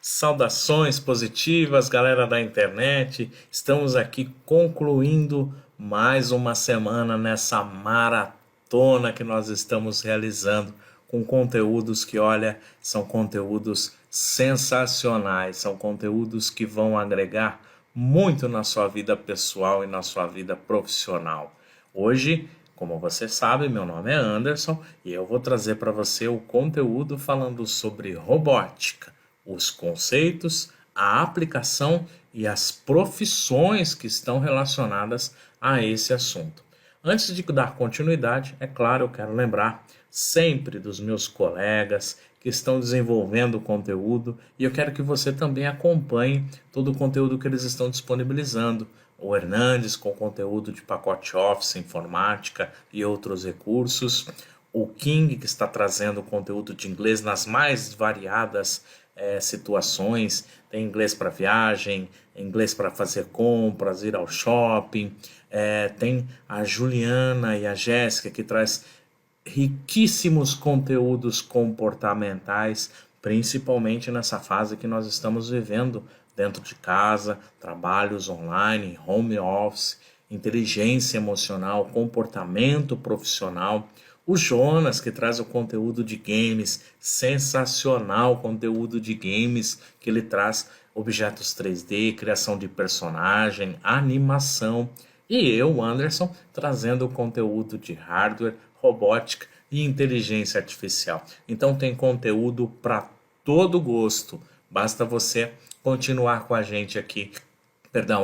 Saudações positivas, galera da internet. Estamos aqui concluindo mais uma semana nessa maratona que nós estamos realizando com conteúdos que, olha, são conteúdos sensacionais, são conteúdos que vão agregar muito na sua vida pessoal e na sua vida profissional. Hoje, como você sabe, meu nome é Anderson e eu vou trazer para você o conteúdo falando sobre robótica, os conceitos, a aplicação e as profissões que estão relacionadas a esse assunto. Antes de dar continuidade, é claro, eu quero lembrar sempre dos meus colegas que estão desenvolvendo conteúdo e eu quero que você também acompanhe todo o conteúdo que eles estão disponibilizando. O Hernandes com conteúdo de pacote Office, informática e outros recursos. O King que está trazendo conteúdo de inglês nas mais variadas situações. Tem inglês para viagem, inglês para fazer compras, ir ao shopping. Tem a Juliana e a Jéssica que traz riquíssimos conteúdos comportamentais, principalmente nessa fase que nós estamos vivendo dentro de casa, trabalhos online, home office, inteligência emocional, comportamento profissional. O Jonas, que traz o conteúdo de games, sensacional conteúdo de games, que ele traz objetos 3D, criação de personagem, animação. E eu, Anderson, trazendo o conteúdo de hardware, robótica e inteligência artificial. Então tem conteúdo para todo gosto. Basta você continuar com a gente aqui,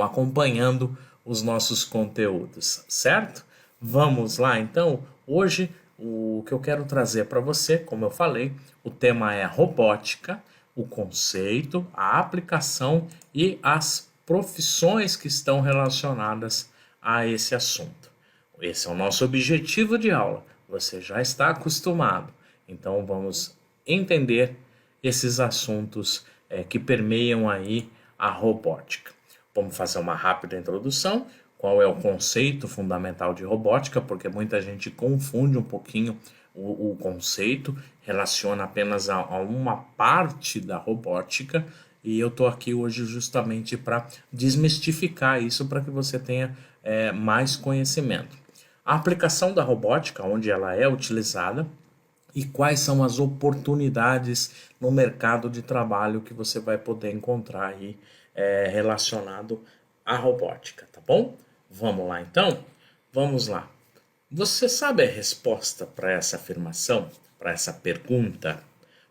acompanhando os nossos conteúdos, certo? Vamos lá, então. Hoje o que eu quero trazer para você, como eu falei, o tema é robótica, o conceito, a aplicação e as profissões que estão relacionadas a esse assunto. Esse é o nosso objetivo de aula. Você já está acostumado. Então vamos entender esses assuntos que permeiam aí a robótica. Vamos fazer uma rápida introdução. Qual é o conceito fundamental de robótica? Porque muita gente confunde um pouquinho o conceito, relaciona apenas a uma parte da robótica. E eu estou aqui hoje justamente para desmistificar isso, para que você tenha mais conhecimento. A aplicação da robótica, onde ela é utilizada e quais são as oportunidades no mercado de trabalho que você vai poder encontrar aí relacionado à robótica, tá bom? Vamos lá então? Vamos lá. Você sabe a resposta para essa afirmação, para essa pergunta?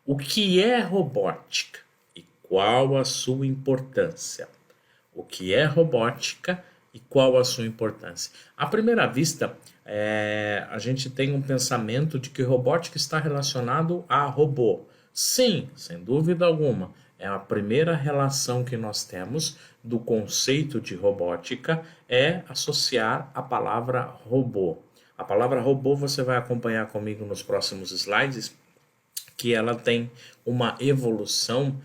O que é robótica e qual a sua importância? O que é robótica e qual a sua importância? À primeira vista, a gente tem um pensamento de que robótica está relacionado a robô. Sim, sem dúvida alguma. É a primeira relação que nós temos do conceito de robótica é associar a palavra robô. A palavra robô você vai acompanhar comigo nos próximos slides, que ela tem uma evolução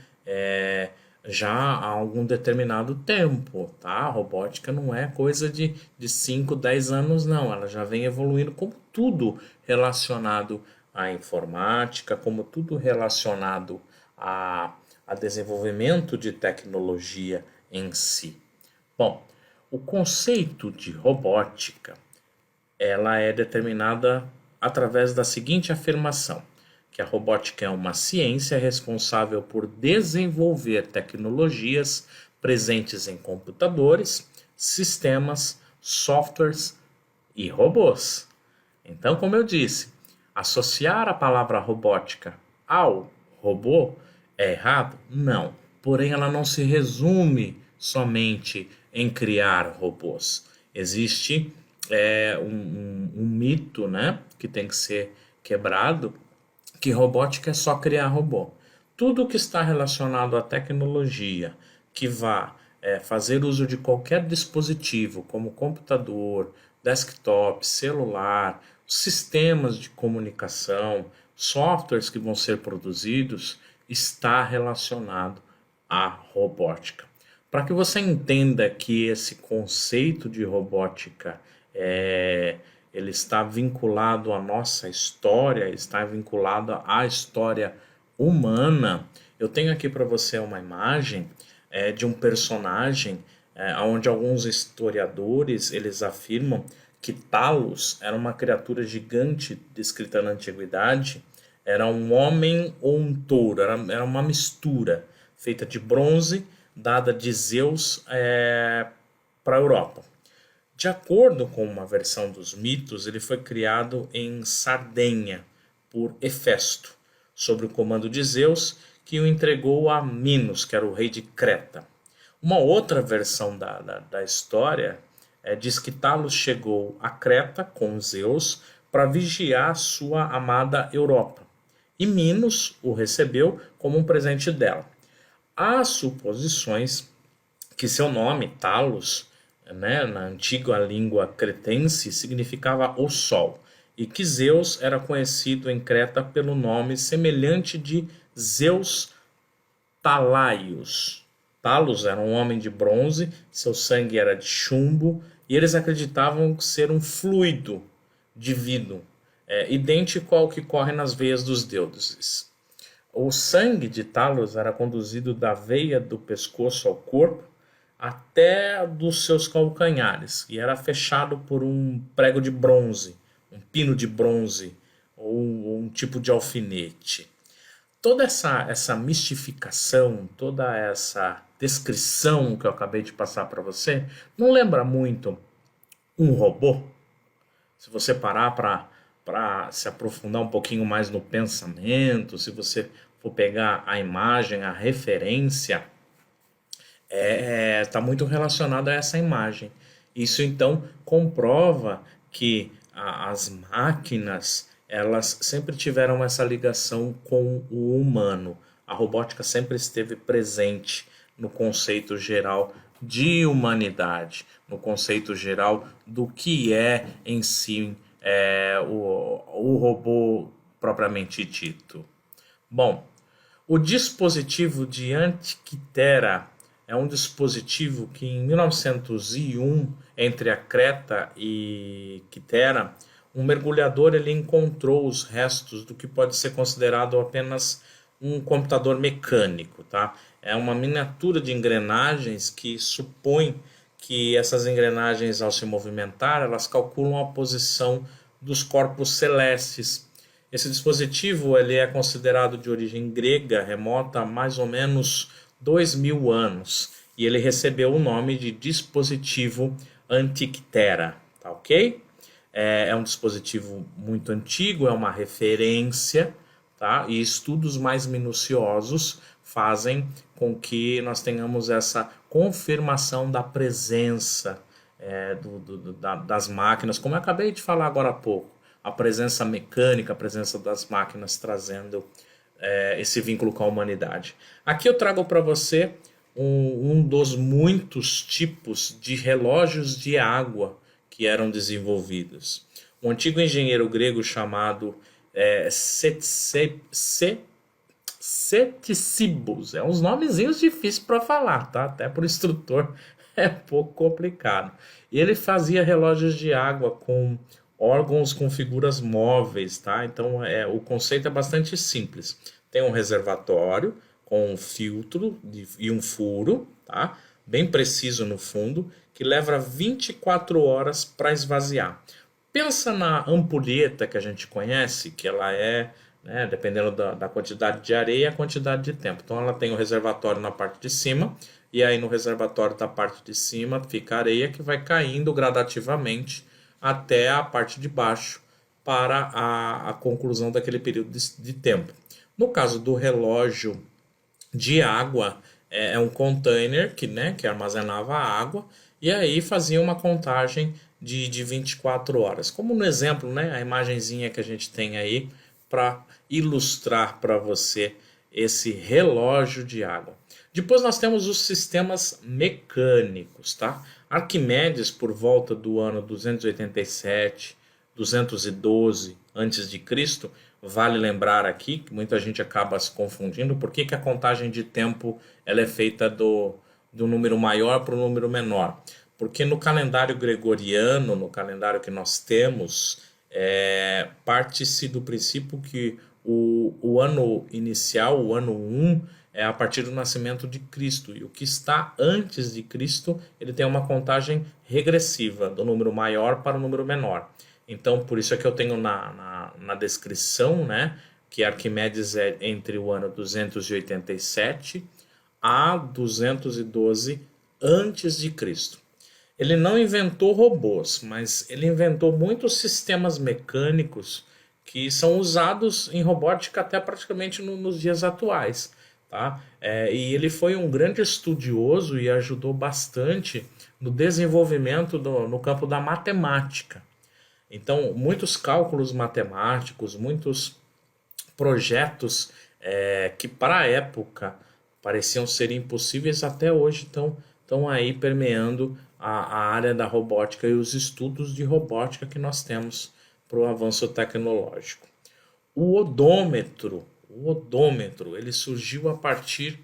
já há algum determinado tempo, tá? A robótica não é coisa de 5, 10 anos, não. Ela já vem evoluindo como tudo relacionado à informática, como tudo relacionado a desenvolvimento de tecnologia em si. Bom, o conceito de robótica, ela é determinada através da seguinte afirmação: que a robótica é uma ciência responsável por desenvolver tecnologias presentes em computadores, sistemas, softwares e robôs. Então, como eu disse, associar a palavra robótica ao robô é errado? Não. Porém, ela não se resume somente em criar robôs. Existe um mito, né, que tem que ser quebrado, que robótica é só criar robô. Tudo que está relacionado à tecnologia, que vá fazer uso de qualquer dispositivo, como computador, desktop, celular, sistemas de comunicação, softwares que vão ser produzidos, está relacionado à robótica. Para que você entenda que esse conceito de robótica ele está vinculado à nossa história, está vinculado à história humana, Eu tenho aqui para você uma imagem de um personagem onde alguns historiadores eles afirmam que Talos era uma criatura gigante descrita na antiguidade, era um homem ou um touro, era uma mistura feita de bronze dada de Zeus para a Europa. De acordo com uma versão dos mitos, ele foi criado em Sardenha por Hefesto, sob o comando de Zeus, que o entregou a Minos, que era o rei de Creta. Uma outra versão da história diz que Talos chegou a Creta com Zeus para vigiar sua amada Europa, e Minos o recebeu como um presente dela. Há suposições que seu nome, Talos, na antiga língua cretense, significava o sol, e que Zeus era conhecido em Creta pelo nome semelhante de Zeus Talaios. Talos era um homem de bronze, seu sangue era de chumbo, e eles acreditavam ser um fluido divino, idêntico ao que corre nas veias dos deuses. O sangue de Talos era conduzido da veia do pescoço ao corpo até dos seus calcanhares e era fechado por um prego de bronze, um pino de bronze ou um tipo de alfinete. Toda essa mistificação, toda essa descrição que eu acabei de passar para você, não lembra muito um robô? Se você parar para se aprofundar um pouquinho mais no pensamento, se você for pegar a imagem, a referência, está muito relacionado a essa imagem. Isso então comprova que as máquinas elas sempre tiveram essa ligação com o humano. A robótica sempre esteve presente no conceito geral de humanidade, no conceito geral do que é em si o robô propriamente dito. Bom, o dispositivo de Antikythera é um dispositivo que em 1901, entre a Creta e Kythera, um mergulhador ele encontrou os restos do que pode ser considerado apenas um computador mecânico, tá? É uma miniatura de engrenagens que supõe que essas engrenagens, ao se movimentar, elas calculam a posição dos corpos celestes. Esse dispositivo ele é considerado de origem grega, remota há mais ou menos 2000 anos, e ele recebeu o nome de dispositivo Antikythera, tá ok? É um dispositivo muito antigo, é uma referência, tá? E estudos mais minuciosos fazem com que nós tenhamos essa confirmação da presença das máquinas, como eu acabei de falar agora há pouco, a presença mecânica, a presença das máquinas trazendo esse vínculo com a humanidade. Aqui eu trago para você um dos muitos tipos de relógios de água que eram desenvolvidos. Um antigo engenheiro grego chamado Ctesibus. É uns nomezinhos difíceis para falar, tá? Até para o instrutor é um pouco complicado. E ele fazia relógios de água com órgãos com figuras móveis, tá? Então o conceito é bastante simples. Tem um reservatório com um filtro e um furo, tá? Bem preciso no fundo, que leva 24 horas para esvaziar. Pensa na ampulheta que a gente conhece, que ela dependendo da quantidade de areia, a quantidade de tempo. Então ela tem o reservatório na parte de cima, e aí no reservatório da parte de cima fica a areia que vai caindo gradativamente até a parte de baixo para a conclusão daquele período de tempo. No caso do relógio de água, é um container que armazenava a água e aí fazia uma contagem de 24 horas. Como no exemplo, a imagenzinha que a gente tem aí para ilustrar para você esse relógio de água. Depois nós temos os sistemas mecânicos, tá? Arquimedes, por volta do ano 287, 212 a.C., vale lembrar aqui, que muita gente acaba se confundindo, por que a contagem de tempo ela é feita do número maior para o número menor. Porque no calendário gregoriano, no calendário que nós temos, parte-se do princípio que o ano inicial, o ano 1, é a partir do nascimento de Cristo. E o que está antes de Cristo, ele tem uma contagem regressiva, do número maior para o número menor. Então, por isso é que eu tenho na descrição, né, que Arquimedes é entre o ano 287 a 212 antes de Cristo. Ele não inventou robôs, mas ele inventou muitos sistemas mecânicos que são usados em robótica até praticamente nos dias atuais. Tá? E ele foi um grande estudioso e ajudou bastante no desenvolvimento no campo da matemática. Então, muitos cálculos matemáticos, muitos projetos que para a época pareciam ser impossíveis, até hoje estão aí permeando a área da robótica e os estudos de robótica que nós temos para o avanço tecnológico. O odômetro, ele surgiu a partir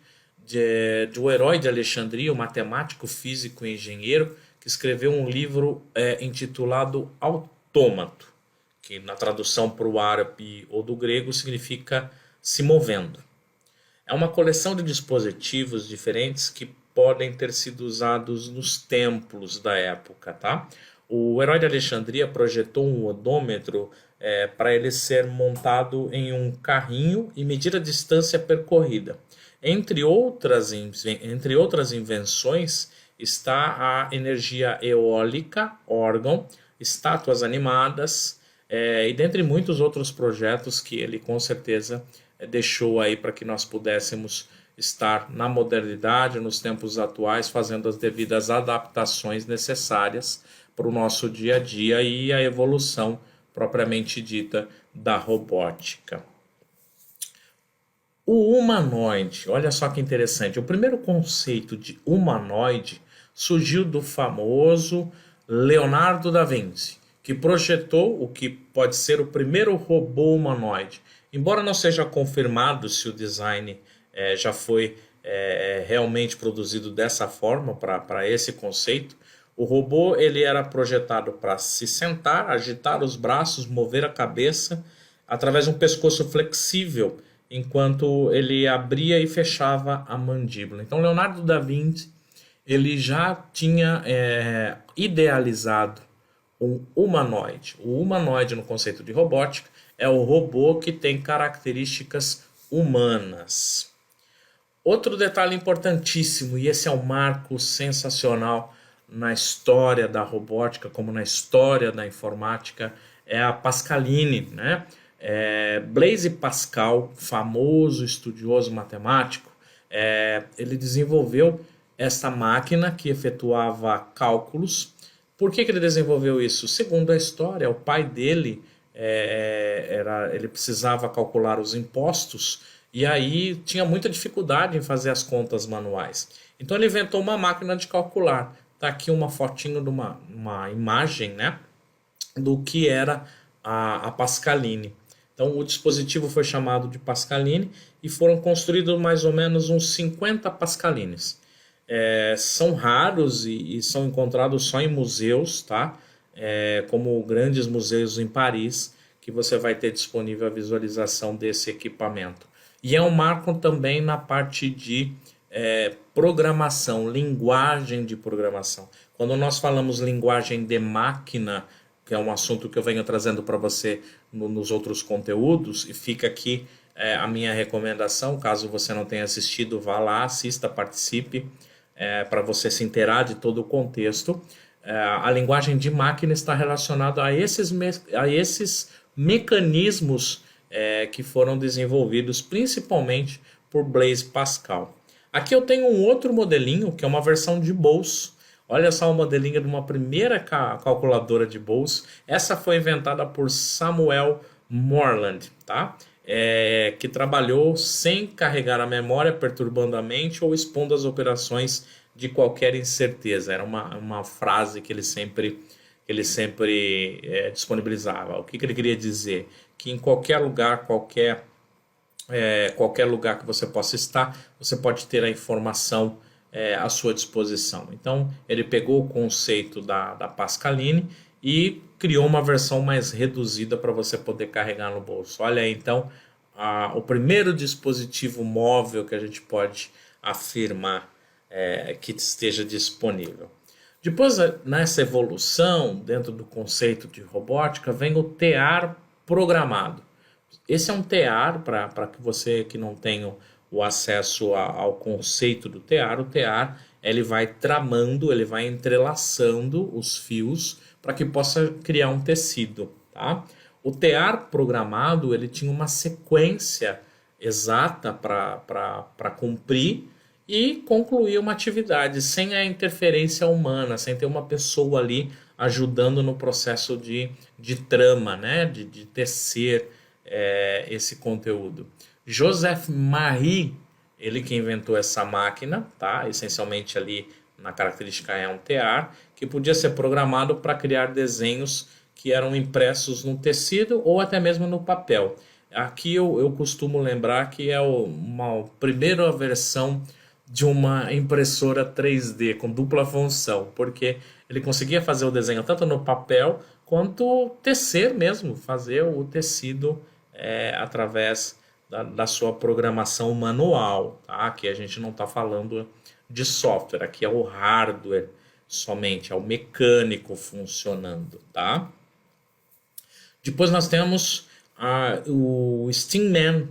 do herói de Alexandria, o matemático, físico e engenheiro, que escreveu um livro intitulado Autômato, que na tradução para o árabe ou do grego significa se movendo. É uma coleção de dispositivos diferentes que podem ter sido usados nos templos da época, tá? O herói de Alexandria projetou um odômetro para ele ser montado em um carrinho e medir a distância percorrida. Entre outras invenções está a energia eólica, órgão, estátuas animadas e dentre muitos outros projetos que ele com certeza deixou aí para que nós pudéssemos estar na modernidade, nos tempos atuais, fazendo as devidas adaptações necessárias para o nosso dia a dia e a evolução propriamente dita da robótica. O humanoide, olha só que interessante, o primeiro conceito de humanoide surgiu do famoso Leonardo da Vinci, que projetou o que pode ser o primeiro robô humanoide. Embora não seja confirmado se o design já foi realmente produzido dessa forma para esse conceito, o robô ele era projetado para se sentar, agitar os braços, mover a cabeça através de um pescoço flexível, enquanto ele abria e fechava a mandíbula. Então, Leonardo da Vinci ele já tinha idealizado um humanoide. O humanoide, no conceito de robótica, é o robô que tem características humanas. Outro detalhe importantíssimo, e esse é um marco sensacional na história da robótica, como na história da informática, é a Pascaline, né? Blaise Pascal, famoso estudioso matemático, ele desenvolveu essa máquina que efetuava cálculos. Por que ele desenvolveu isso? Segundo a história, o pai dele ele precisava calcular os impostos e aí tinha muita dificuldade em fazer as contas manuais. Então ele inventou uma máquina de calcular. Está aqui uma fotinho de uma imagem, né, do que era a Pascaline. Então o dispositivo foi chamado de Pascaline e foram construídos mais ou menos uns 50 Pascalines. São raros e são encontrados só em museus, tá? Como grandes museus em Paris, que você vai ter disponível a visualização desse equipamento. E é um marco também na parte de programação, linguagem de programação. Quando nós falamos linguagem de máquina, que é um assunto que eu venho trazendo para você nos outros conteúdos, e fica aqui a minha recomendação, caso você não tenha assistido, vá lá, assista, participe, para você se inteirar de todo o contexto. A linguagem de máquina está relacionada a esses mecanismos que foram desenvolvidos principalmente por Blaise Pascal. Aqui eu tenho um outro modelinho, que é uma versão de Bose. Olha só o modelinho de uma primeira calculadora de Bose. Essa foi inventada por Samuel Morland, tá? Que trabalhou sem carregar a memória, perturbando a mente ou expondo as operações de qualquer incerteza. Era uma frase que ele sempre disponibilizava. O que ele queria dizer? Que em qualquer lugar, qualquer lugar que você possa estar, você pode ter a informação à sua disposição. Então, ele pegou o conceito da Pascaline e criou uma versão mais reduzida para você poder carregar no bolso. Olha aí, então, o primeiro dispositivo móvel que a gente pode afirmar que esteja disponível. Depois, nessa evolução, dentro do conceito de robótica, vem o tear programado. Esse é um tear, para que você que não tenha o acesso ao conceito do tear, o tear ele vai tramando, ele vai entrelaçando os fios para que possa criar um tecido. Tá? O tear programado ele tinha uma sequência exata para cumprir e concluir uma atividade sem a interferência humana, sem ter uma pessoa ali ajudando no processo de trama, né? de tecer esse conteúdo. Joseph Marie, ele que inventou essa máquina, tá? Essencialmente ali na característica é um tear, que podia ser programado para criar desenhos que eram impressos no tecido ou até mesmo no papel. Aqui eu costumo lembrar que é uma primeira versão de uma impressora 3D com dupla função, porque ele conseguia fazer o desenho tanto no papel quanto tecer mesmo, fazer o tecido através da sua programação manual. Tá? Aqui a gente não está falando de software, aqui é o hardware somente, é o mecânico funcionando. Tá? Depois nós temos o Steamman,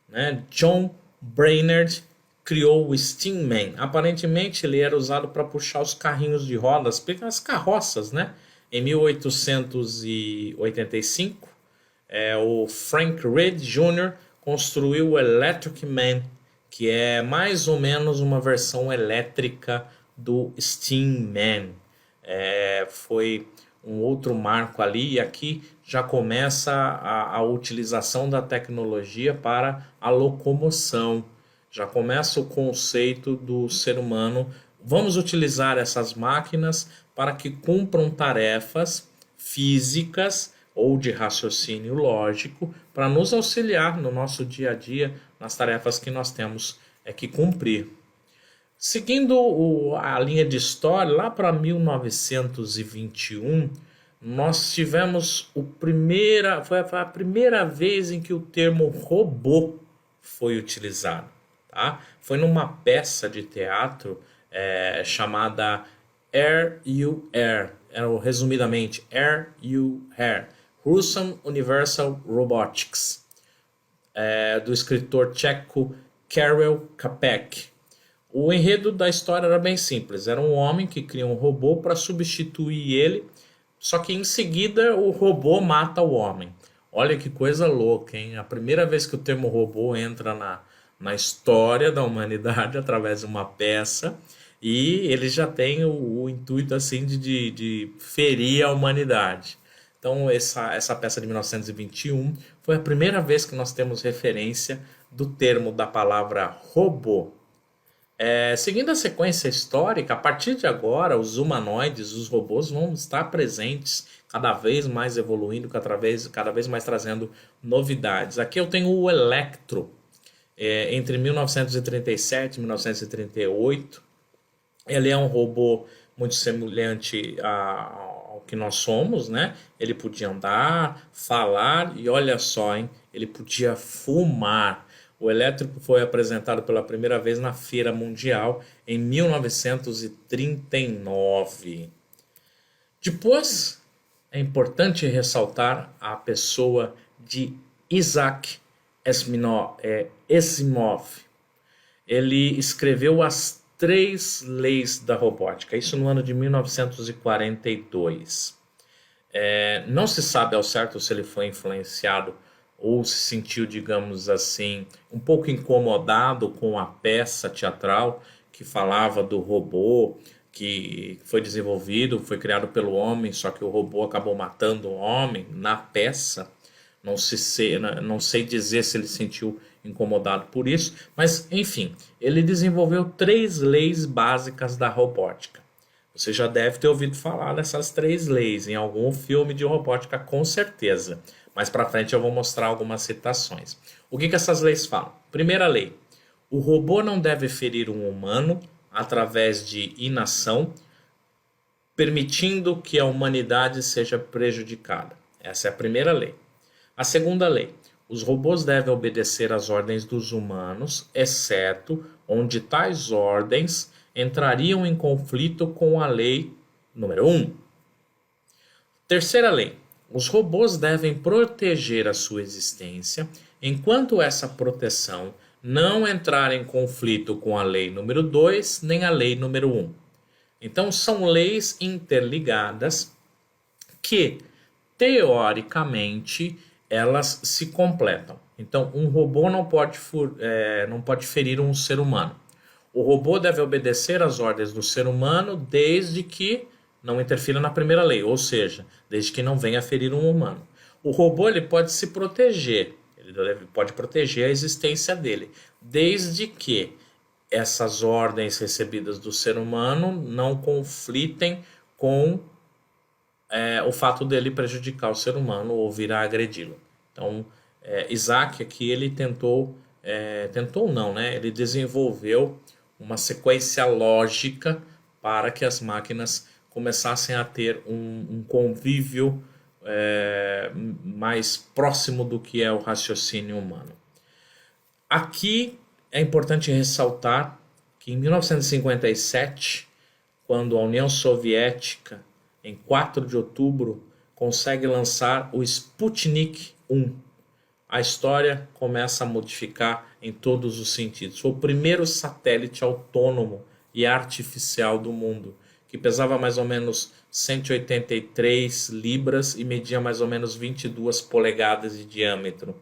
né? John Brainerd criou o Steamman. Aparentemente ele era usado para puxar os carrinhos de rodas, as carroças, né? Em 1885, o Frank Reed Jr. construiu o Electric Man, que é mais ou menos uma versão elétrica do Steamman. Foi um outro marco ali, e aqui já começa a utilização da tecnologia para a locomoção. Já começa o conceito do ser humano. Vamos utilizar essas máquinas para que cumpram tarefas físicas ou de raciocínio lógico para nos auxiliar no nosso dia a dia, nas tarefas que nós temos que cumprir. Seguindo a linha de história, lá para 1921, nós tivemos foi a primeira vez em que o termo robô foi utilizado. Tá? Foi numa peça de teatro chamada Air You Air, resumidamente Air You Air, Russian Universal Robotics, do escritor tcheco Karel Čapek. O enredo da história era bem simples, era um homem que cria um robô para substituir ele, só que em seguida o robô mata o homem. Olha que coisa louca, hein? A primeira vez que o termo robô entra na história da humanidade através de uma peça, e ele já tem o intuito assim de ferir a humanidade. Então essa peça de 1921 foi a primeira vez que nós temos referência do termo da palavra robô. Seguindo a sequência histórica, a partir de agora os humanoides, os robôs vão estar presentes, cada vez mais evoluindo, cada vez mais trazendo novidades. Aqui eu tenho o Electro, entre 1937 e 1938. Ele é um robô muito semelhante ao que nós somos, né? Ele podia andar, falar e olha só, hein? Ele podia fumar. O elétrico foi apresentado pela primeira vez na Feira Mundial em 1939. Depois, é importante ressaltar a pessoa de Isaac Asimov. Ele escreveu as 3 leis da robótica, isso no ano de 1942. Não se sabe ao certo se ele foi influenciado ou se sentiu, digamos assim, um pouco incomodado com a peça teatral que falava do robô que foi desenvolvido, foi criado pelo homem, só que o robô acabou matando o homem na peça. Não sei dizer se ele se sentiu incomodado por isso, mas enfim, ele desenvolveu 3 leis básicas da robótica. Você já deve ter ouvido falar dessas 3 leis em algum filme de robótica, com certeza. Mais para frente eu vou mostrar algumas citações. O que essas leis falam? Primeira lei: o robô não deve ferir um humano através de inação, permitindo que a humanidade seja prejudicada. Essa é a primeira lei. A segunda lei: Os robôs devem obedecer às ordens dos humanos, exceto onde tais ordens entrariam em conflito com a lei número 1. Terceira lei. Os robôs devem proteger a sua existência enquanto essa proteção não entrar em conflito com a lei número 2 nem a lei número 1. Então, são leis interligadas que, teoricamente, elas se completam. Então, um robô não pode ferir um ser humano. O robô deve obedecer às ordens do ser humano desde que não interfira na primeira lei, ou seja, desde que não venha a ferir um humano. O robô ele pode se proteger, ele pode proteger a existência dele, desde que essas ordens recebidas do ser humano não conflitem com o fato dele prejudicar o ser humano ou vir a agredi-lo. Então, Isaac aqui ele tentou não, né? Ele desenvolveu uma sequência lógica para que as máquinas começassem a ter um convívio mais próximo do que é o raciocínio humano. Aqui é importante ressaltar que em 1957, quando a União Soviética, em 4 de outubro, consegue lançar o Sputnik 1, a história começa a modificar em todos os sentidos. Foi o primeiro satélite autônomo e artificial do mundo, que pesava mais ou menos 183 libras e media mais ou menos 22 polegadas de diâmetro.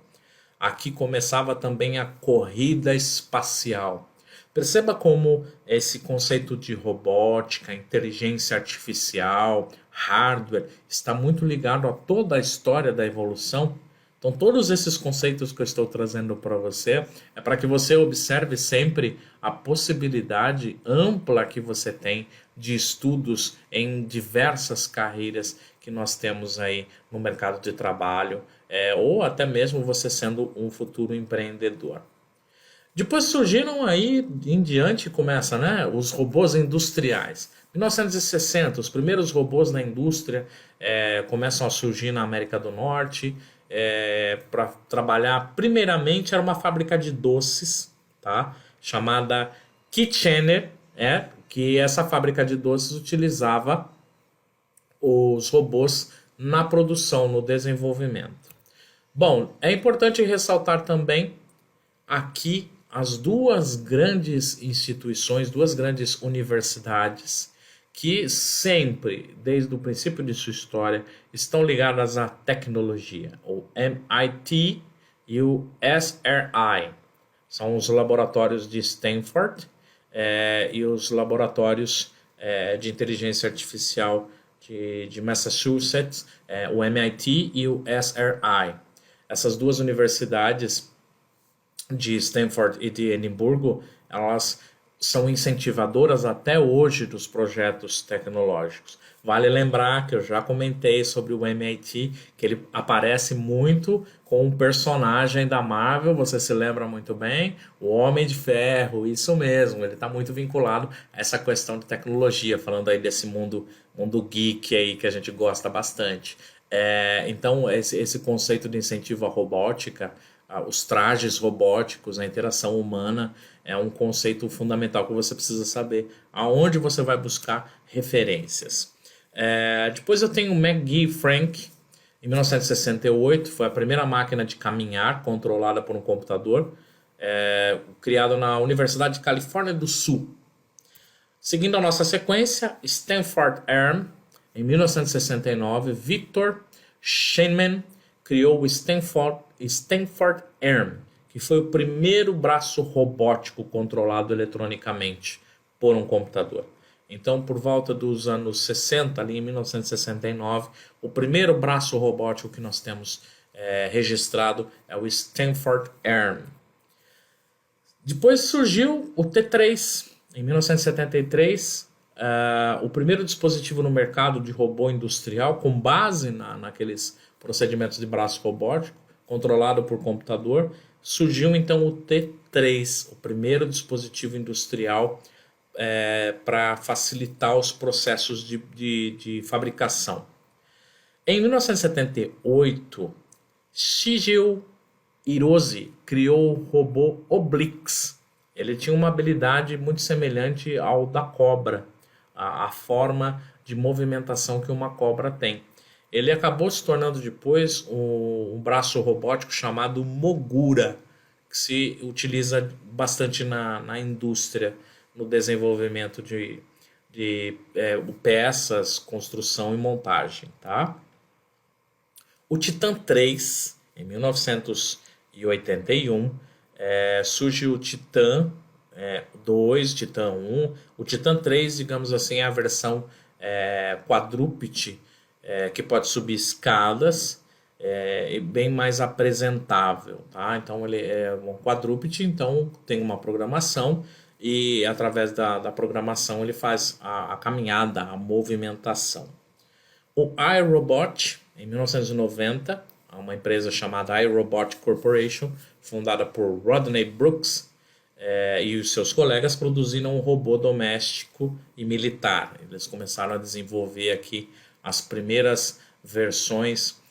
Aqui começava também a corrida espacial. Perceba como esse conceito de robótica, inteligência artificial, hardware, está muito ligado a toda a história da evolução. Então, todos esses conceitos que eu estou trazendo para você é para que você observe sempre a possibilidade ampla que você tem de estudos em diversas carreiras que nós temos aí no mercado de trabalho, ou até mesmo você sendo um futuro empreendedor. Depois surgiram aí, em diante começa, né, os robôs industriais. 1960, os primeiros robôs na indústria começam a surgir na América do Norte, para trabalhar. Primeiramente era uma fábrica de doces, tá? Chamada Kitchener, que essa fábrica de doces utilizava os robôs na produção, no desenvolvimento. Bom, é importante ressaltar também aqui as duas grandes instituições, duas grandes universidades que sempre, desde o princípio de sua história, estão ligadas à tecnologia, o MIT e o SRI. São os laboratórios de Stanford e os laboratórios de inteligência artificial de Massachusetts, o MIT e o SRI. Essas duas universidades de Stanford e de Edimburgo, elas são incentivadoras até hoje dos projetos tecnológicos. Vale lembrar que eu já comentei sobre o MIT, que ele aparece muito com um personagem da Marvel, você se lembra muito bem, o Homem de Ferro, isso mesmo, ele está muito vinculado a essa questão de tecnologia, falando aí desse mundo geek aí que a gente gosta bastante. Então, esse conceito de incentivo à robótica, os trajes robóticos, a interação humana, é um conceito fundamental que você precisa saber aonde você vai buscar referências. Depois eu tenho o McGee Frank, em 1968, foi a primeira máquina de caminhar controlada por um computador, criado na Universidade de Califórnia do Sul. Seguindo a nossa sequência, Stanford Arm, em 1969, Victor Sheinman criou o Stanford Arm, que foi o primeiro braço robótico controlado eletronicamente por um computador. Então, por volta dos anos 60, ali em 1969, o primeiro braço robótico que nós temos registrado é o Stanford Arm. Depois surgiu o T3, em 1973, o primeiro dispositivo no mercado de robô industrial com base naqueles procedimentos de braço robótico, controlado por computador. Surgiu então o T3, o primeiro dispositivo industrial para facilitar os processos de fabricação. Em 1978, Shigeo Hirose criou o robô Oblix. Ele tinha uma habilidade muito semelhante ao da cobra, a forma de movimentação que uma cobra tem. Ele acabou se tornando depois um braço robótico chamado Mogura, que se utiliza bastante na indústria, no desenvolvimento de peças, construção e montagem. Tá? O Titan 3, em 1981, surge o Titan 2, Titan 1. O Titan 3, digamos assim, é a versão quadrúpede, que pode subir escadas, e bem mais apresentável. Tá? Então ele é um quadrúpede, então tem uma programação e através da programação ele faz a caminhada, a movimentação. O iRobot, em 1990, uma empresa chamada iRobot Corporation, fundada por Rodney Brooks e os seus colegas, produziram um robô doméstico e militar. Eles começaram a desenvolver aqui as primeiras versões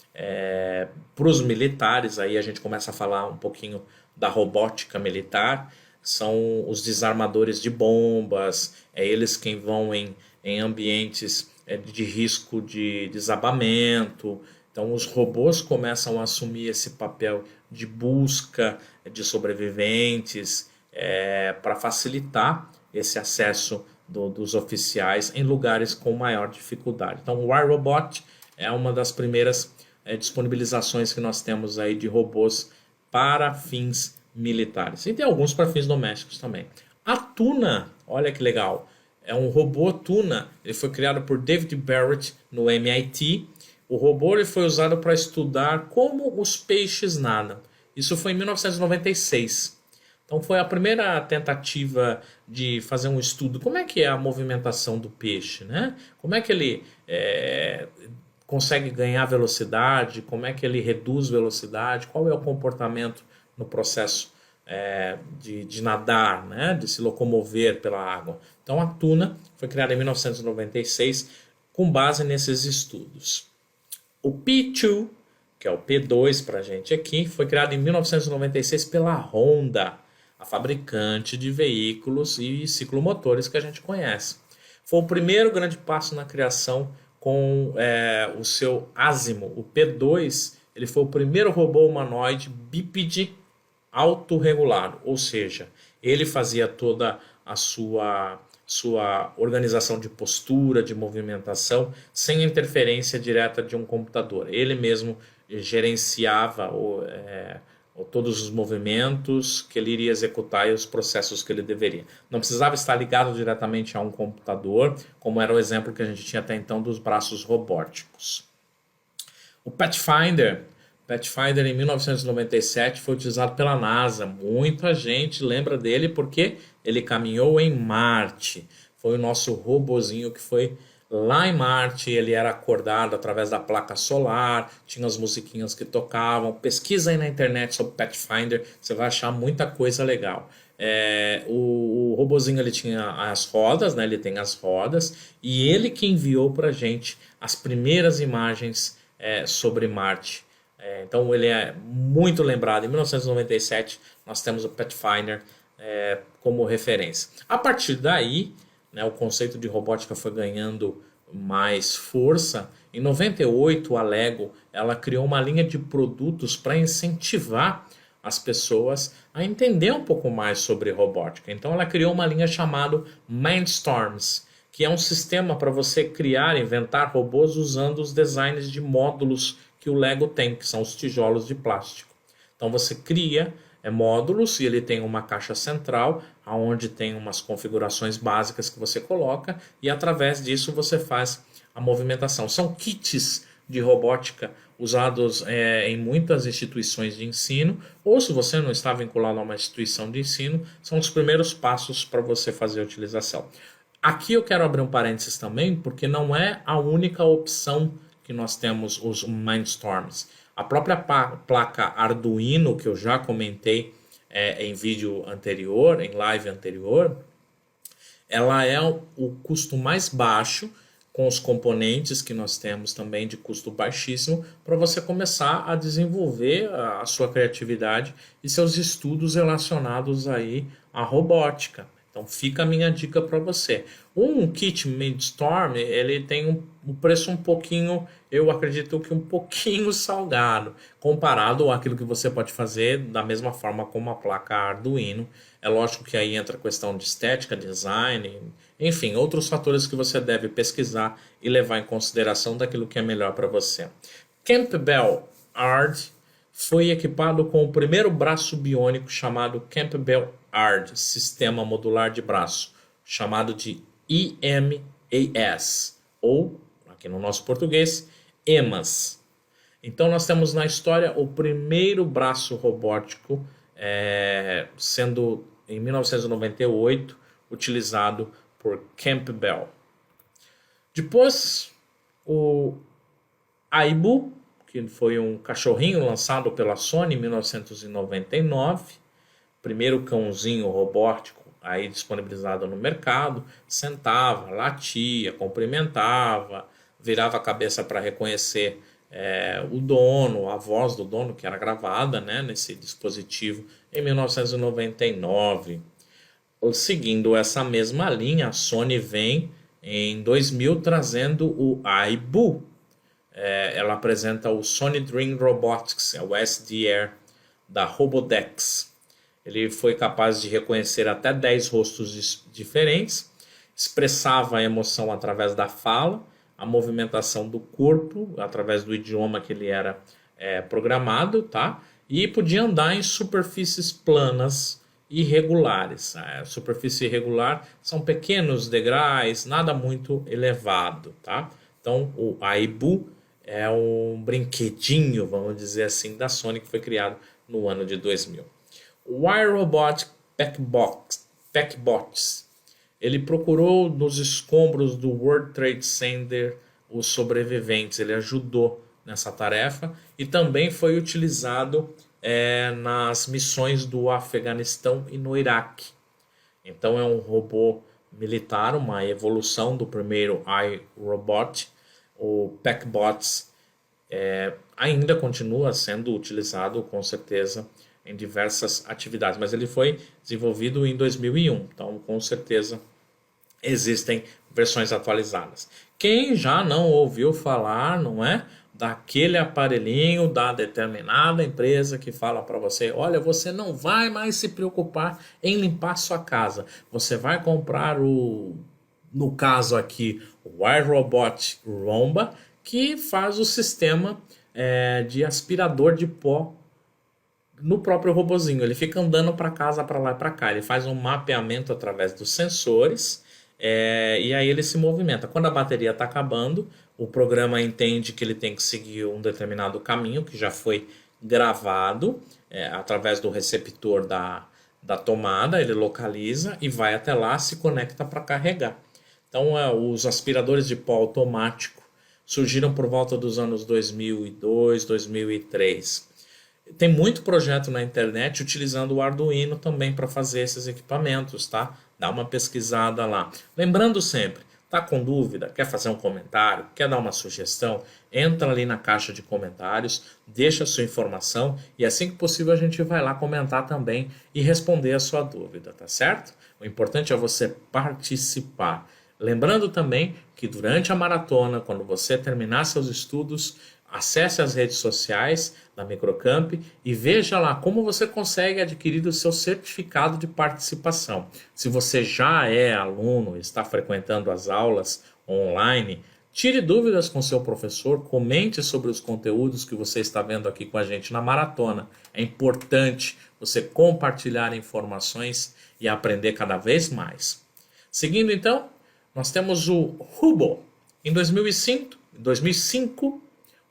para os militares. Aí a gente começa a falar um pouquinho da robótica militar. São os desarmadores de bombas, eles quem vão em ambientes de risco de desabamento. Então os robôs começam a assumir esse papel de busca de sobreviventes para facilitar esse acesso dos oficiais em lugares com maior dificuldade. Então o iRobot é uma das primeiras disponibilizações que nós temos aí de robôs para fins militares. E tem alguns para fins domésticos também. A Tuna, olha que legal, é um robô Tuna. Ele foi criado por David Barrett no MIT. O robô ele foi usado para estudar como os peixes nadam. Isso foi em 1996. Então foi a primeira tentativa de fazer um estudo. Como é que é a movimentação do peixe, né? Como é que ele consegue ganhar velocidade? Como é que ele reduz velocidade? Qual é o comportamento no processo de nadar, né? De se locomover pela água? Então a Tuna foi criada em 1996 com base nesses estudos. O P2, que é o P2 para a gente aqui, foi criado em 1996 pela Honda, a fabricante de veículos e ciclomotores que a gente conhece. Foi o primeiro grande passo na criação com o seu Asimo. O P2 ele foi o primeiro robô humanoide bípede autorregulado, ou seja, ele fazia toda a sua organização de postura, de movimentação, sem interferência direta de um computador. Ele mesmo gerenciava todos os movimentos que ele iria executar e os processos que ele deveria. Não precisava estar ligado diretamente a um computador, como era o exemplo que a gente tinha até então dos braços robóticos. O Pathfinder em 1997 foi utilizado pela NASA. Muita gente lembra dele porque ele caminhou em Marte. Foi o nosso robozinho que foi lá em Marte. Ele era acordado através da placa solar, tinha as musiquinhas que tocavam. Pesquisa aí na internet sobre Pathfinder, você vai achar muita coisa legal. O robozinho ele tinha as rodas, né? Ele tem as rodas, e ele que enviou para a gente as primeiras imagens sobre Marte. Então ele é muito lembrado. Em 1997 nós temos o Pathfinder como referência. A partir daí, né, o conceito de robótica foi ganhando mais força. Em 98 a Lego ela criou uma linha de produtos para incentivar as pessoas a entender um pouco mais sobre robótica. Então ela criou uma linha chamada Mindstorms, que é um sistema para você criar, inventar robôs usando os designs de módulos que o Lego tem, que são os tijolos de plástico. Então você cria módulos e ele tem uma caixa central, onde tem umas configurações básicas que você coloca e através disso você faz a movimentação. São kits de robótica usados em muitas instituições de ensino, ou se você não está vinculado a uma instituição de ensino, são os primeiros passos para você fazer a utilização. Aqui eu quero abrir um parênteses também, porque não é a única opção que nós temos os Mindstorms. A própria placa Arduino, que eu já comentei em vídeo anterior, em live anterior, ela é o custo mais baixo com os componentes que nós temos também de custo baixíssimo, para você começar a desenvolver a sua criatividade e seus estudos relacionados aí à robótica. Então fica a minha dica para você. Um kit Mindstorm, ele tem um preço um pouquinho, eu acredito que um pouquinho salgado, comparado àquilo que você pode fazer da mesma forma com uma placa Arduino. É lógico que aí entra a questão de estética, design, enfim, outros fatores que você deve pesquisar e levar em consideração daquilo que é melhor para você. Campbell Ard foi equipado com o primeiro braço biônico chamado Campbell Ard, Sistema Modular de Braço, chamado de EMAS, ou, aqui no nosso português, EMAS. Então nós temos na história o primeiro braço robótico sendo em 1998 utilizado por Campbell. Depois o Aibu, que foi um cachorrinho lançado pela Sony em 1999, primeiro cãozinho robótico aí disponibilizado no mercado, sentava, latia, cumprimentava, virava a cabeça para reconhecer o dono, a voz do dono que era gravada, né, nesse dispositivo em 1999. Seguindo essa mesma linha, a Sony vem em 2000 trazendo o Aibu. Ela apresenta o Sony Dream Robotics, o SDR da Robodex. Ele foi capaz de reconhecer até 10 rostos diferentes, expressava a emoção através da fala, a movimentação do corpo, através do idioma que ele era programado, tá? E podia andar em superfícies planas irregulares. A superfície irregular são pequenos degraus, nada muito elevado, tá? Então o Aibu é um brinquedinho, vamos dizer assim, da Sony, que foi criado no ano de 2000. O iRobot Packbots, ele procurou nos escombros do World Trade Center os sobreviventes, ele ajudou nessa tarefa e também foi utilizado nas missões do Afeganistão e no Iraque. Então é um robô militar, uma evolução do primeiro iRobot. O Packbots ainda continua sendo utilizado com certeza em diversas atividades, mas ele foi desenvolvido em 2001, então com certeza existem versões atualizadas. Quem já não ouviu falar, não é, daquele aparelhinho da determinada empresa que fala para você, olha, você não vai mais se preocupar em limpar sua casa, você vai comprar no caso aqui, o iRobot Roomba, que faz o sistema de aspirador de pó no próprio robozinho. Ele fica andando para casa, para lá e para cá. Ele faz um mapeamento através dos sensores e aí ele se movimenta. Quando a bateria está acabando, o programa entende que ele tem que seguir um determinado caminho que já foi gravado através do receptor da tomada. Ele localiza e vai até lá, se conecta para carregar. Então, os aspiradores de pó automático surgiram por volta dos anos 2002, 2003. Tem muito projeto na internet utilizando o Arduino também para fazer esses equipamentos, tá? Dá uma pesquisada lá. Lembrando sempre, tá com dúvida, quer fazer um comentário, quer dar uma sugestão, entra ali na caixa de comentários, deixa a sua informação e assim que possível a gente vai lá comentar também e responder a sua dúvida, tá certo? O importante é você participar. Lembrando também que durante a maratona, quando você terminar seus estudos, acesse as redes sociais da Microcamp e veja lá como você consegue adquirir o seu certificado de participação. Se você já é aluno, está frequentando as aulas online, tire dúvidas com seu professor, comente sobre os conteúdos que você está vendo aqui com a gente na maratona. É importante você compartilhar informações e aprender cada vez mais. Seguindo então, nós temos o Hubo. Em 2005,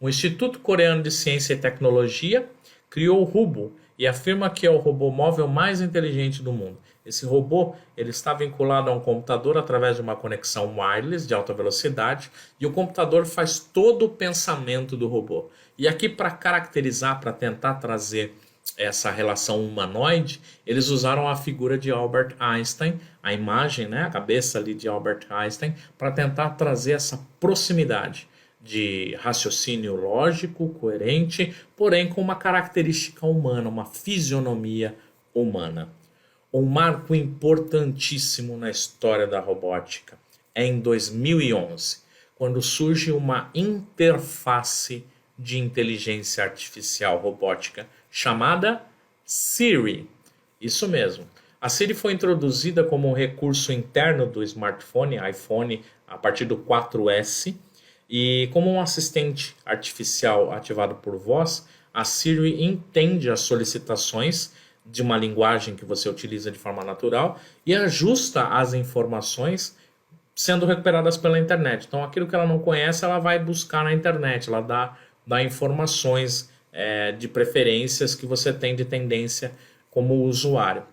o Instituto Coreano de Ciência e Tecnologia criou o Hubo e afirma que é o robô móvel mais inteligente do mundo. Esse robô ele está vinculado a um computador através de uma conexão wireless de alta velocidade e o computador faz todo o pensamento do robô. E aqui para caracterizar, para tentar trazer essa relação humanoide, eles usaram a figura de Albert Einstein, a imagem, né, a cabeça ali de Albert Einstein, para tentar trazer essa proximidade de raciocínio lógico, coerente, porém com uma característica humana, uma fisionomia humana. Um marco importantíssimo na história da robótica é em 2011, quando surge uma interface de inteligência artificial robótica chamada Siri. Isso mesmo. A Siri foi introduzida como um recurso interno do smartphone, iPhone, a partir do 4S, e como um assistente artificial ativado por voz, a Siri entende as solicitações de uma linguagem que você utiliza de forma natural e ajusta as informações sendo recuperadas pela internet. Então, aquilo que ela não conhece, ela vai buscar na internet, ela dá informações de preferências que você tem de tendência como usuário.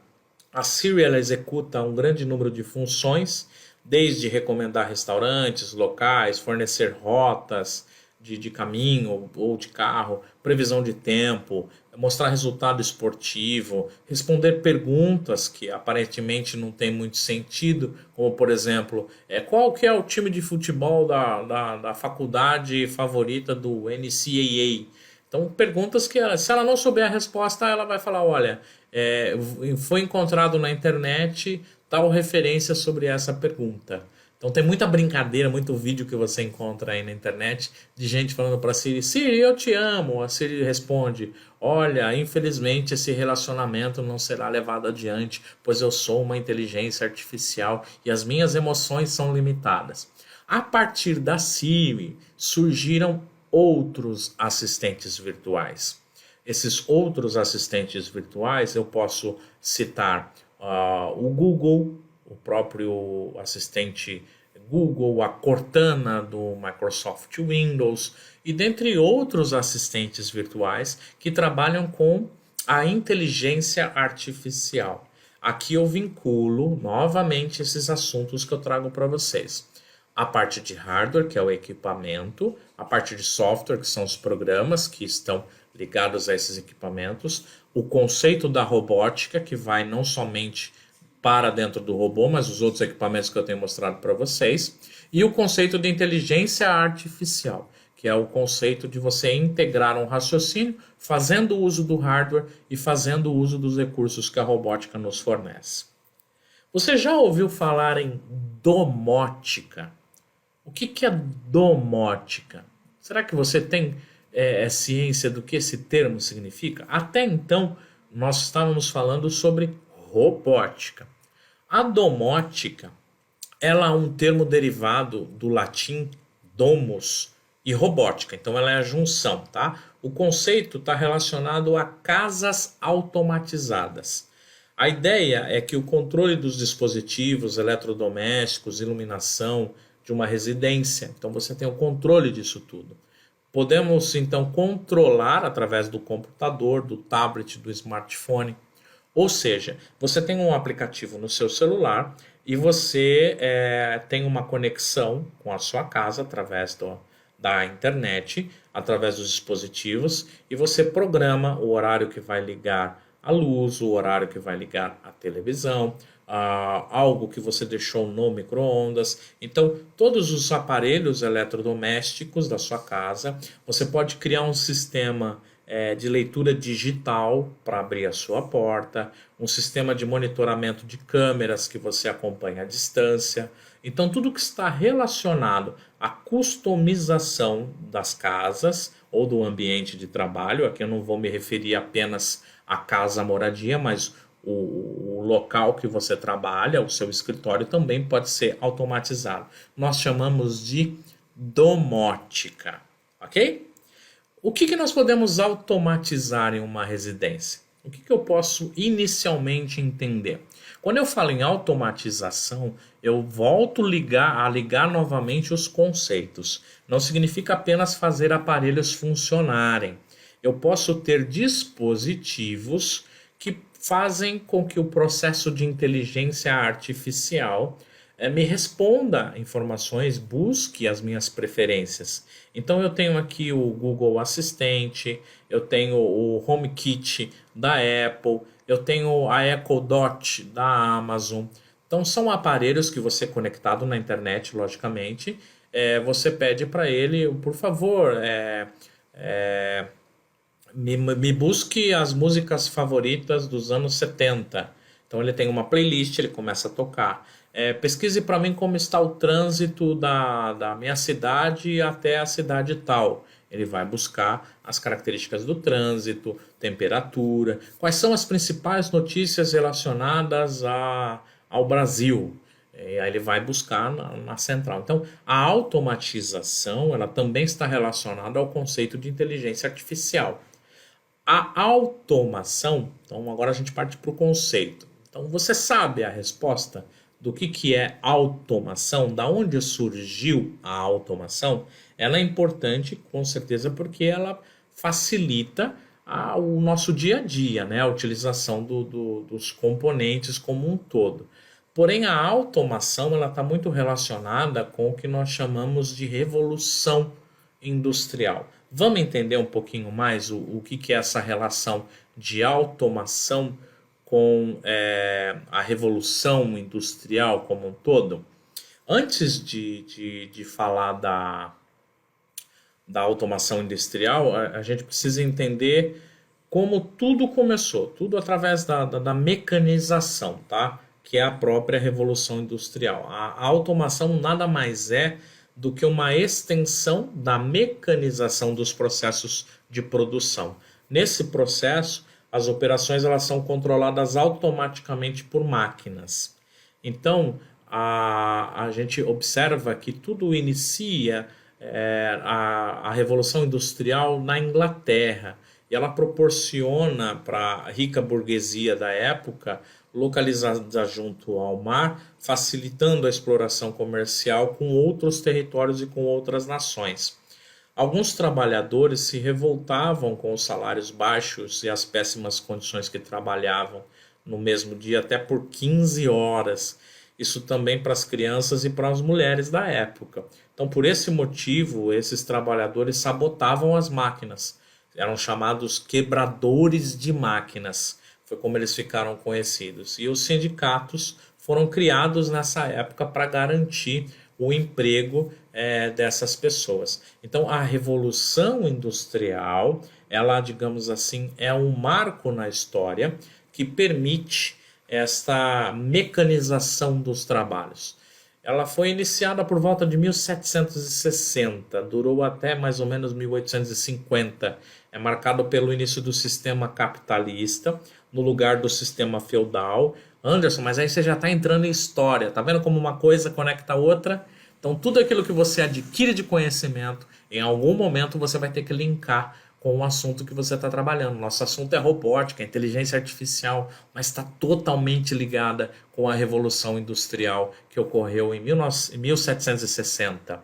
A Siri ela executa um grande número de funções, desde recomendar restaurantes, locais, fornecer rotas de caminho ou de carro, previsão de tempo, mostrar resultado esportivo, responder perguntas que aparentemente não tem muito sentido, como por exemplo, qual que é o time de futebol da faculdade favorita do NCAA? Então, perguntas que, se ela não souber a resposta, ela vai falar, olha, foi encontrado na internet tal referência sobre essa pergunta. Então tem muita brincadeira, muito vídeo que você encontra aí na internet de gente falando para Siri, Siri, eu te amo. A Siri responde, olha, infelizmente esse relacionamento não será levado adiante, pois eu sou uma inteligência artificial e as minhas emoções são limitadas. A partir da Siri surgiram outros assistentes virtuais. Esses outros assistentes virtuais eu posso citar o Google, o próprio assistente Google, a Cortana do Microsoft Windows e dentre outros assistentes virtuais que trabalham com a inteligência artificial. Aqui eu vinculo novamente esses assuntos que eu trago para vocês. A parte de hardware, que é o equipamento, a parte de software, que são os programas que estão ligados a esses equipamentos, o conceito da robótica, que vai não somente para dentro do robô, mas os outros equipamentos que eu tenho mostrado para vocês, e o conceito de inteligência artificial, que é o conceito de você integrar um raciocínio fazendo uso do hardware e fazendo uso dos recursos que a robótica nos fornece. Você já ouviu falar em domótica? O que é domótica? Será que você tem ciência do que esse termo significa? Até então, nós estávamos falando sobre robótica. A domótica, ela é um termo derivado do latim domus e robótica. Então, ela é a junção, tá? O conceito está relacionado a casas automatizadas. A ideia é que o controle dos dispositivos eletrodomésticos, iluminação de uma residência, então você tem o controle disso tudo. Podemos então controlar através do computador, do tablet, do smartphone. Ou seja, você tem um aplicativo no seu celular e você tem uma conexão com a sua casa através da internet, através dos dispositivos, e você programa o horário que vai ligar a luz, o horário que vai ligar a televisão, algo que você deixou no micro-ondas. Então, todos os aparelhos eletrodomésticos da sua casa, você pode criar um sistema de leitura digital para abrir a sua porta, um sistema de monitoramento de câmeras que você acompanha à distância. Então, tudo que está relacionado à customização das casas ou do ambiente de trabalho, aqui eu não vou me referir apenas à casa moradia, mas o local que você trabalha, o seu escritório também pode ser automatizado. Nós chamamos de domótica, ok? O que nós podemos automatizar em uma residência? O que eu posso inicialmente entender? Quando eu falo em automatização, eu volto a ligar novamente os conceitos. Não significa apenas fazer aparelhos funcionarem. Eu posso ter dispositivos que fazem com que o processo de inteligência artificial me responda informações, busque as minhas preferências. Então eu tenho aqui o Google Assistente, eu tenho o HomeKit da Apple, eu tenho a Echo Dot da Amazon. Então são aparelhos que você conectado na internet, logicamente, você pede para ele, por favor, é, me busque as músicas favoritas dos anos 70. Então ele tem uma playlist, ele começa a tocar. Pesquise para mim como está o trânsito da minha cidade até a cidade tal. Ele vai buscar as características do trânsito, temperatura, quais são as principais notícias relacionadas ao Brasil. E aí ele vai buscar na central. Então, a automatização ela também está relacionada ao conceito de inteligência artificial. A automação, então agora a gente parte para o conceito. Então você sabe a resposta do que é automação, da onde surgiu a automação? Ela é importante com certeza porque ela facilita o nosso dia a dia, né? A utilização dos componentes como um todo. Porém, a automação ela está muito relacionada com o que nós chamamos de revolução industrial. Vamos entender um pouquinho mais o que é essa relação de automação com a revolução industrial como um todo? Antes de falar da automação industrial, a gente precisa entender como tudo começou, tudo através da mecanização, tá? Que é a própria revolução industrial. A automação nada mais é do que uma extensão da mecanização dos processos de produção. Nesse processo, as operações elas são controladas automaticamente por máquinas. Então, a gente observa que tudo inicia a Revolução Industrial na Inglaterra. E ela proporciona para a rica burguesia da época, localizada junto ao mar, facilitando a exploração comercial com outros territórios e com outras nações. Alguns trabalhadores se revoltavam com os salários baixos e as péssimas condições que trabalhavam no mesmo dia, até por 15 horas. Isso também para as crianças e para as mulheres da época. Então, por esse motivo, esses trabalhadores sabotavam as máquinas. Eram chamados quebradores de máquinas. Foi como eles ficaram conhecidos. E os sindicatos foram criados nessa época para garantir o emprego dessas pessoas. Então, a Revolução Industrial, ela, digamos assim, é um marco na história que permite esta mecanização dos trabalhos. Ela foi iniciada por volta de 1760, durou até mais ou menos 1850. É marcado pelo início do sistema capitalista, no lugar do sistema feudal. Anderson, mas aí você já está entrando em história, tá vendo como uma coisa conecta a outra? Então, tudo aquilo que você adquire de conhecimento, em algum momento você vai ter que linkar com o assunto que você está trabalhando. Nosso assunto é robótica, inteligência artificial, mas está totalmente ligada com a Revolução Industrial que ocorreu em 1760.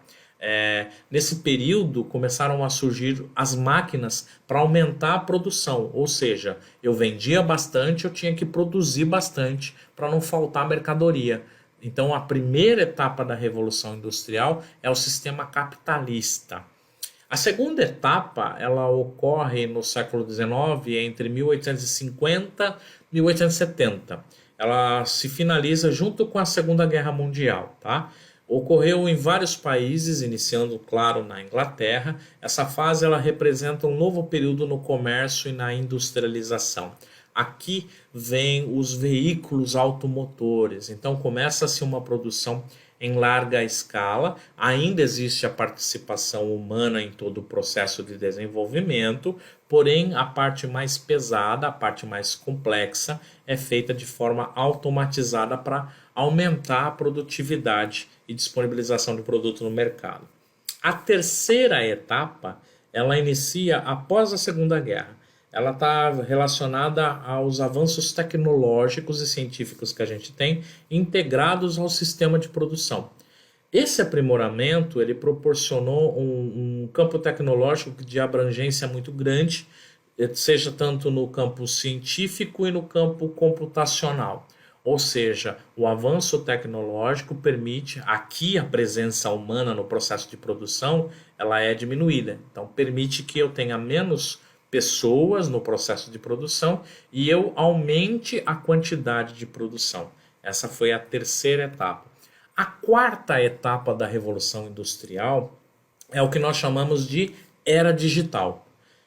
Nesse período começaram a surgir as máquinas para aumentar a produção, ou seja, eu vendia bastante, eu tinha que produzir bastante para não faltar mercadoria. Então a primeira etapa da Revolução Industrial é o sistema capitalista. A segunda etapa ela ocorre no século XIX, entre 1850 e 1870. Ela se finaliza junto com a Segunda Guerra Mundial, tá? Ocorreu em vários países, iniciando, claro, na Inglaterra. Essa fase ela representa um novo período no comércio e na industrialização. Aqui vem os veículos automotores, então começa-se uma produção em larga escala. Ainda existe a participação humana em todo o processo de desenvolvimento, porém a parte mais pesada, a parte mais complexa, é feita de forma automatizada para aumentar a produtividade e disponibilização de produto no mercado. A terceira etapa, ela inicia após a Segunda Guerra. Ela está relacionada aos avanços tecnológicos e científicos que a gente tem integrados ao sistema de produção. Esse aprimoramento ele proporcionou um campo tecnológico de abrangência muito grande, seja tanto no campo científico e no campo computacional. Ou seja, o avanço tecnológico permite, aqui a presença humana no processo de produção, ela é diminuída. Então, permite que eu tenha menos pessoas no processo de produção e eu aumente a quantidade de produção. Essa foi a terceira etapa. A quarta etapa da Revolução Industrial é o que nós chamamos de era digital.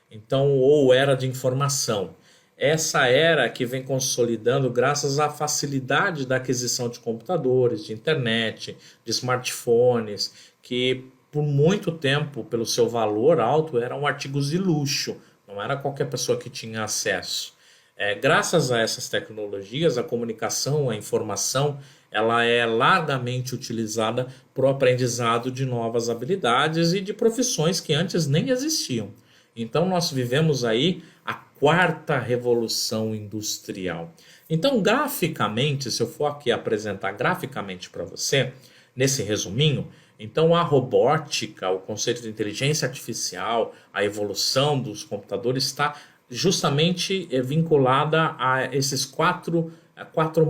Então, ou era de informação. Essa era que vem consolidando graças à facilidade da aquisição de computadores, de internet, de smartphones, que por muito tempo, pelo seu valor alto, eram artigos de luxo, não era qualquer pessoa que tinha acesso. Graças a essas tecnologias, a comunicação, a informação, ela é largamente utilizada para o aprendizado de novas habilidades e de profissões que antes nem existiam. Então, nós vivemos aí a quarta revolução industrial. Então, graficamente, se eu for aqui apresentar graficamente para você, nesse resuminho, então a robótica, o conceito de inteligência artificial, a evolução dos computadores está justamente vinculada a esses quatro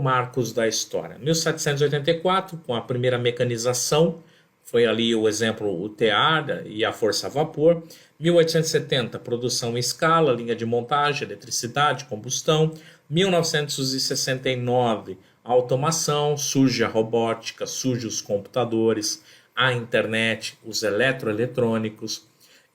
marcos da história. 1784, com a primeira mecanização, foi ali o exemplo, o tear e a força a vapor. 1870, produção em escala, linha de montagem, eletricidade, combustão. 1969, a automação, surge a robótica, surge os computadores, a internet, os eletroeletrônicos.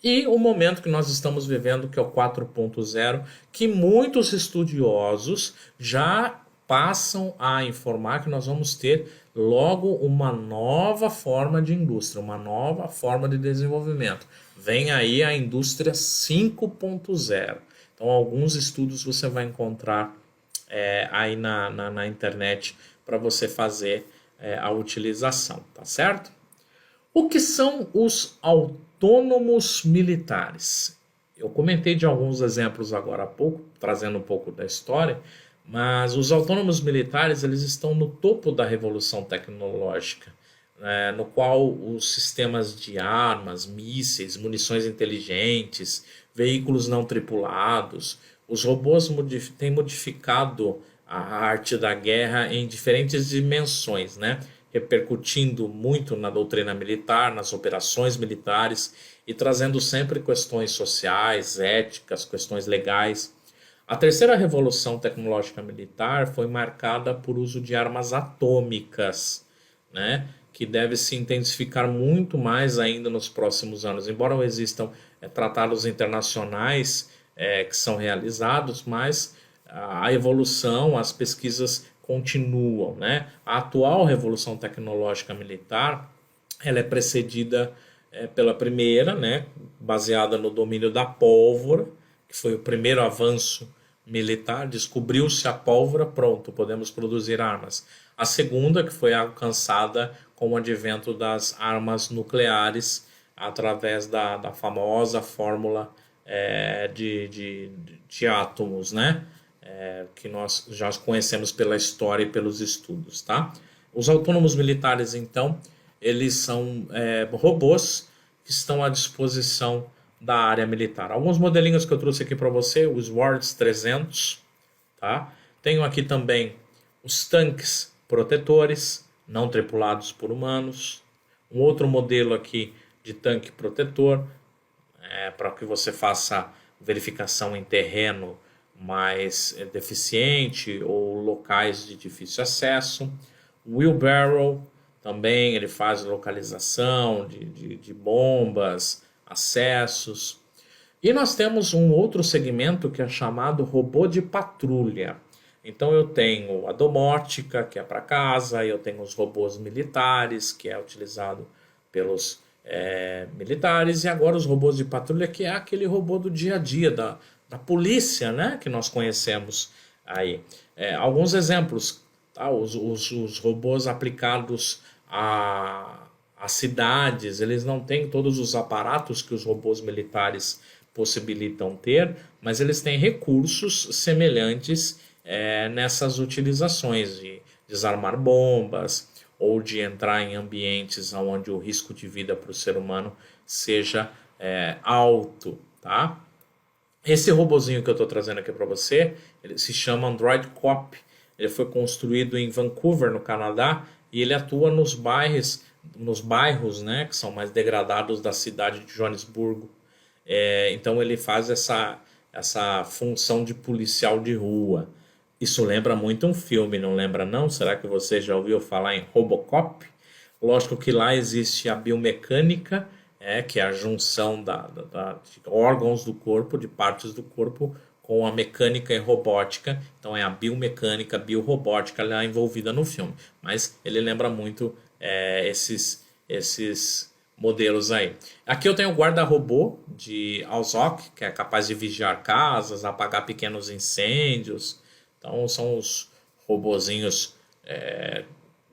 E o momento que nós estamos vivendo, que é o 4.0, que muitos estudiosos já passam a informar que nós vamos ter logo uma nova forma de indústria, uma nova forma de desenvolvimento. Vem aí a indústria 5.0. Então, alguns estudos você vai encontrar aí na internet para você fazer a utilização, tá certo? O que são os autônomos militares? Eu comentei de alguns exemplos agora há pouco, trazendo um pouco da história, mas os autônomos militares eles estão no topo da revolução tecnológica, né, no qual os sistemas de armas, mísseis, munições inteligentes, veículos não tripulados, os robôs têm modificado a arte da guerra em diferentes dimensões, né? Repercutindo muito na doutrina militar, nas operações militares e trazendo sempre questões sociais, éticas, questões legais. A terceira revolução tecnológica militar foi marcada por uso de armas atômicas, né? Que deve se intensificar muito mais ainda nos próximos anos. Embora existam tratados internacionais que são realizados, mas a evolução, as pesquisas continuam, né? A atual revolução tecnológica militar, ela é precedida pela primeira, né? Baseada no domínio da pólvora, que foi o primeiro avanço militar, descobriu-se a pólvora, pronto, podemos produzir armas. A segunda, que foi alcançada com o advento das armas nucleares, através da famosa fórmula de átomos, né? Que nós já conhecemos pela história e pelos estudos, tá? Os autônomos militares, então, eles são robôs que estão à disposição da área militar. Alguns modelinhos que eu trouxe aqui para você, os Swords 300, tá? Tenho aqui também os tanques protetores, não tripulados por humanos. Um outro modelo aqui de tanque protetor, para que você faça verificação em terreno mais deficiente ou locais de difícil acesso. O wheelbarrow também ele faz localização de bombas, acessos. E nós temos um outro segmento que é chamado robô de patrulha. Então eu tenho a domótica, que é para casa, eu tenho os robôs militares, que é utilizado pelos militares, e agora os robôs de patrulha, que é aquele robô do dia a dia, da polícia, né, que nós conhecemos aí. Alguns exemplos, tá? Os robôs aplicados a cidades, eles não têm todos os aparatos que os robôs militares possibilitam ter, mas eles têm recursos semelhantes nessas utilizações de desarmar bombas ou de entrar em ambientes onde o risco de vida para o ser humano seja alto, tá? Esse robozinho que eu estou trazendo aqui para você, ele se chama Android Cop. Ele foi construído em Vancouver, no Canadá, e ele atua nos bairros, né, que são mais degradados da cidade de Joanesburgo. Então ele faz essa função de policial de rua. Isso lembra muito um filme, não lembra não? Será que você já ouviu falar em Robocop? Lógico que lá existe a biomecânica, que é a junção de órgãos do corpo, de partes do corpo, com a mecânica e robótica. Então é a biomecânica, a biorrobótica lá envolvida no filme. Mas ele lembra muito esses modelos aí. Aqui eu tenho o guarda-robô de Alzok, que é capaz de vigiar casas, apagar pequenos incêndios. Então são os robozinhos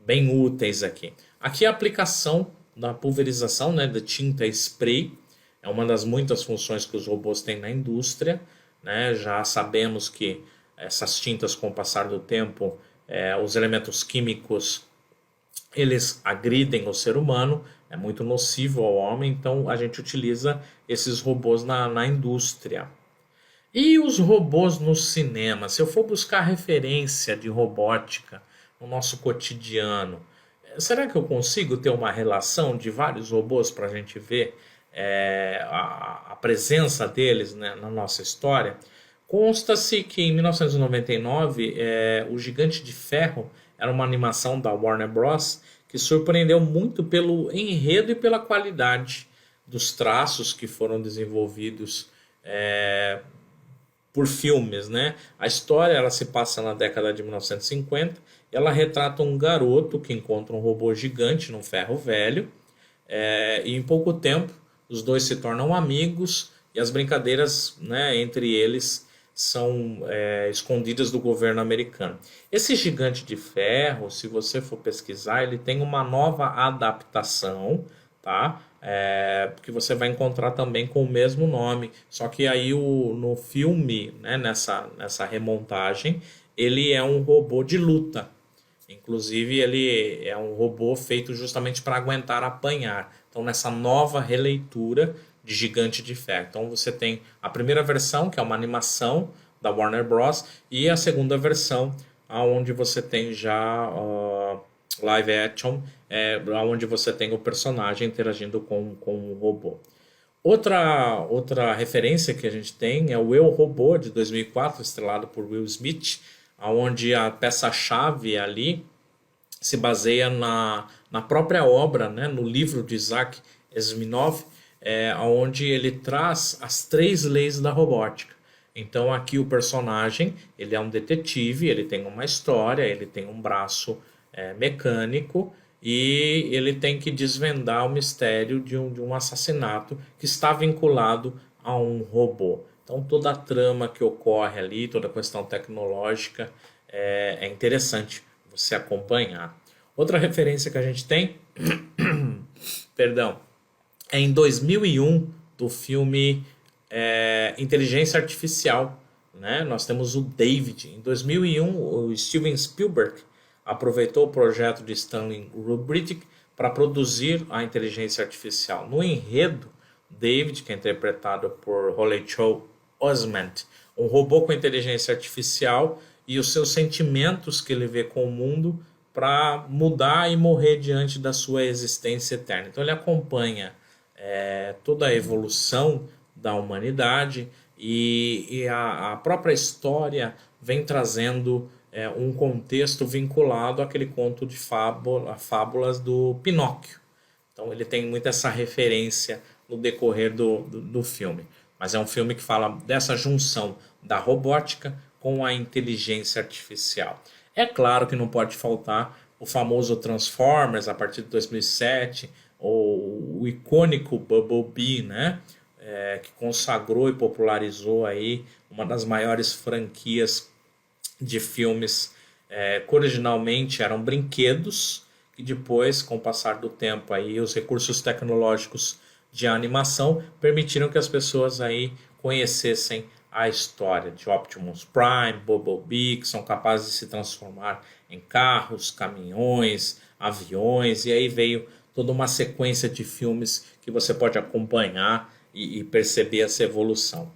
bem úteis aqui. Aqui a aplicação da pulverização, né, da tinta spray, é uma das muitas funções que os robôs têm na indústria, né? Já sabemos que essas tintas, com o passar do tempo, os elementos químicos, eles agridem o ser humano, é muito nocivo ao homem, então a gente utiliza esses robôs na indústria. E os robôs no cinema? Se eu for buscar referência de robótica no nosso cotidiano, será que eu consigo ter uma relação de vários robôs para a gente ver a presença deles, né, na nossa história? Consta-se que em 1999 o Gigante de Ferro era uma animação da Warner Bros. Que surpreendeu muito pelo enredo e pela qualidade dos traços que foram desenvolvidos por filmes, né? A história ela se passa na década de 1950 e ela retrata um garoto que encontra um robô gigante num ferro velho e em pouco tempo os dois se tornam amigos e as brincadeiras, né, entre eles são escondidas do governo americano. Esse Gigante de Ferro, se você for pesquisar, ele tem uma nova adaptação, tá? Que você vai encontrar também com o mesmo nome, só que aí no filme, né, nessa remontagem, ele é um robô de luta. Inclusive, ele é um robô feito justamente para aguentar apanhar. Então, nessa nova releitura de Gigante de Ferro. Então, você tem a primeira versão, que é uma animação da Warner Bros. E a segunda versão, onde você tem já live action, onde você tem o personagem interagindo com o robô. Outra referência que a gente tem é o Eu, Robô, de 2004, estrelado por Will Smith, onde a peça-chave ali se baseia na própria obra, né, no livro de Isaac Asimov, onde ele traz as 3 leis da robótica. Então aqui o personagem, ele é um detetive, ele tem uma história, ele tem um braço mecânico e ele tem que desvendar o mistério de um assassinato que está vinculado a um robô. Então toda a trama que ocorre ali, toda a questão tecnológica é interessante você acompanhar. Outra referência que a gente tem, perdão, é em 2001 do filme Inteligência Artificial, né? Nós temos o David. Em 2001, o Steven Spielberg aproveitou o projeto de Stanley Kubrick para produzir a inteligência artificial. No enredo, David, que é interpretado por Holly Joe Osment, um robô com inteligência artificial e os seus sentimentos que ele vê com o mundo para mudar e morrer diante da sua existência eterna. Então ele acompanha toda a evolução da humanidade e a própria história vem trazendo um contexto vinculado àquele conto de fábulas do Pinóquio. Então ele tem muito essa referência no decorrer do filme. Mas é um filme que fala dessa junção da robótica com a inteligência artificial. É claro que não pode faltar o famoso Transformers a partir de 2007, ou o icônico Bumblebee, né? Que consagrou e popularizou aí uma das maiores franquias de filmes que originalmente eram brinquedos e depois, com o passar do tempo, aí, os recursos tecnológicos de animação permitiram que as pessoas aí conhecessem a história de Optimus Prime, Bumblebee, que são capazes de se transformar em carros, caminhões, aviões, e aí veio toda uma sequência de filmes que você pode acompanhar e perceber essa evolução.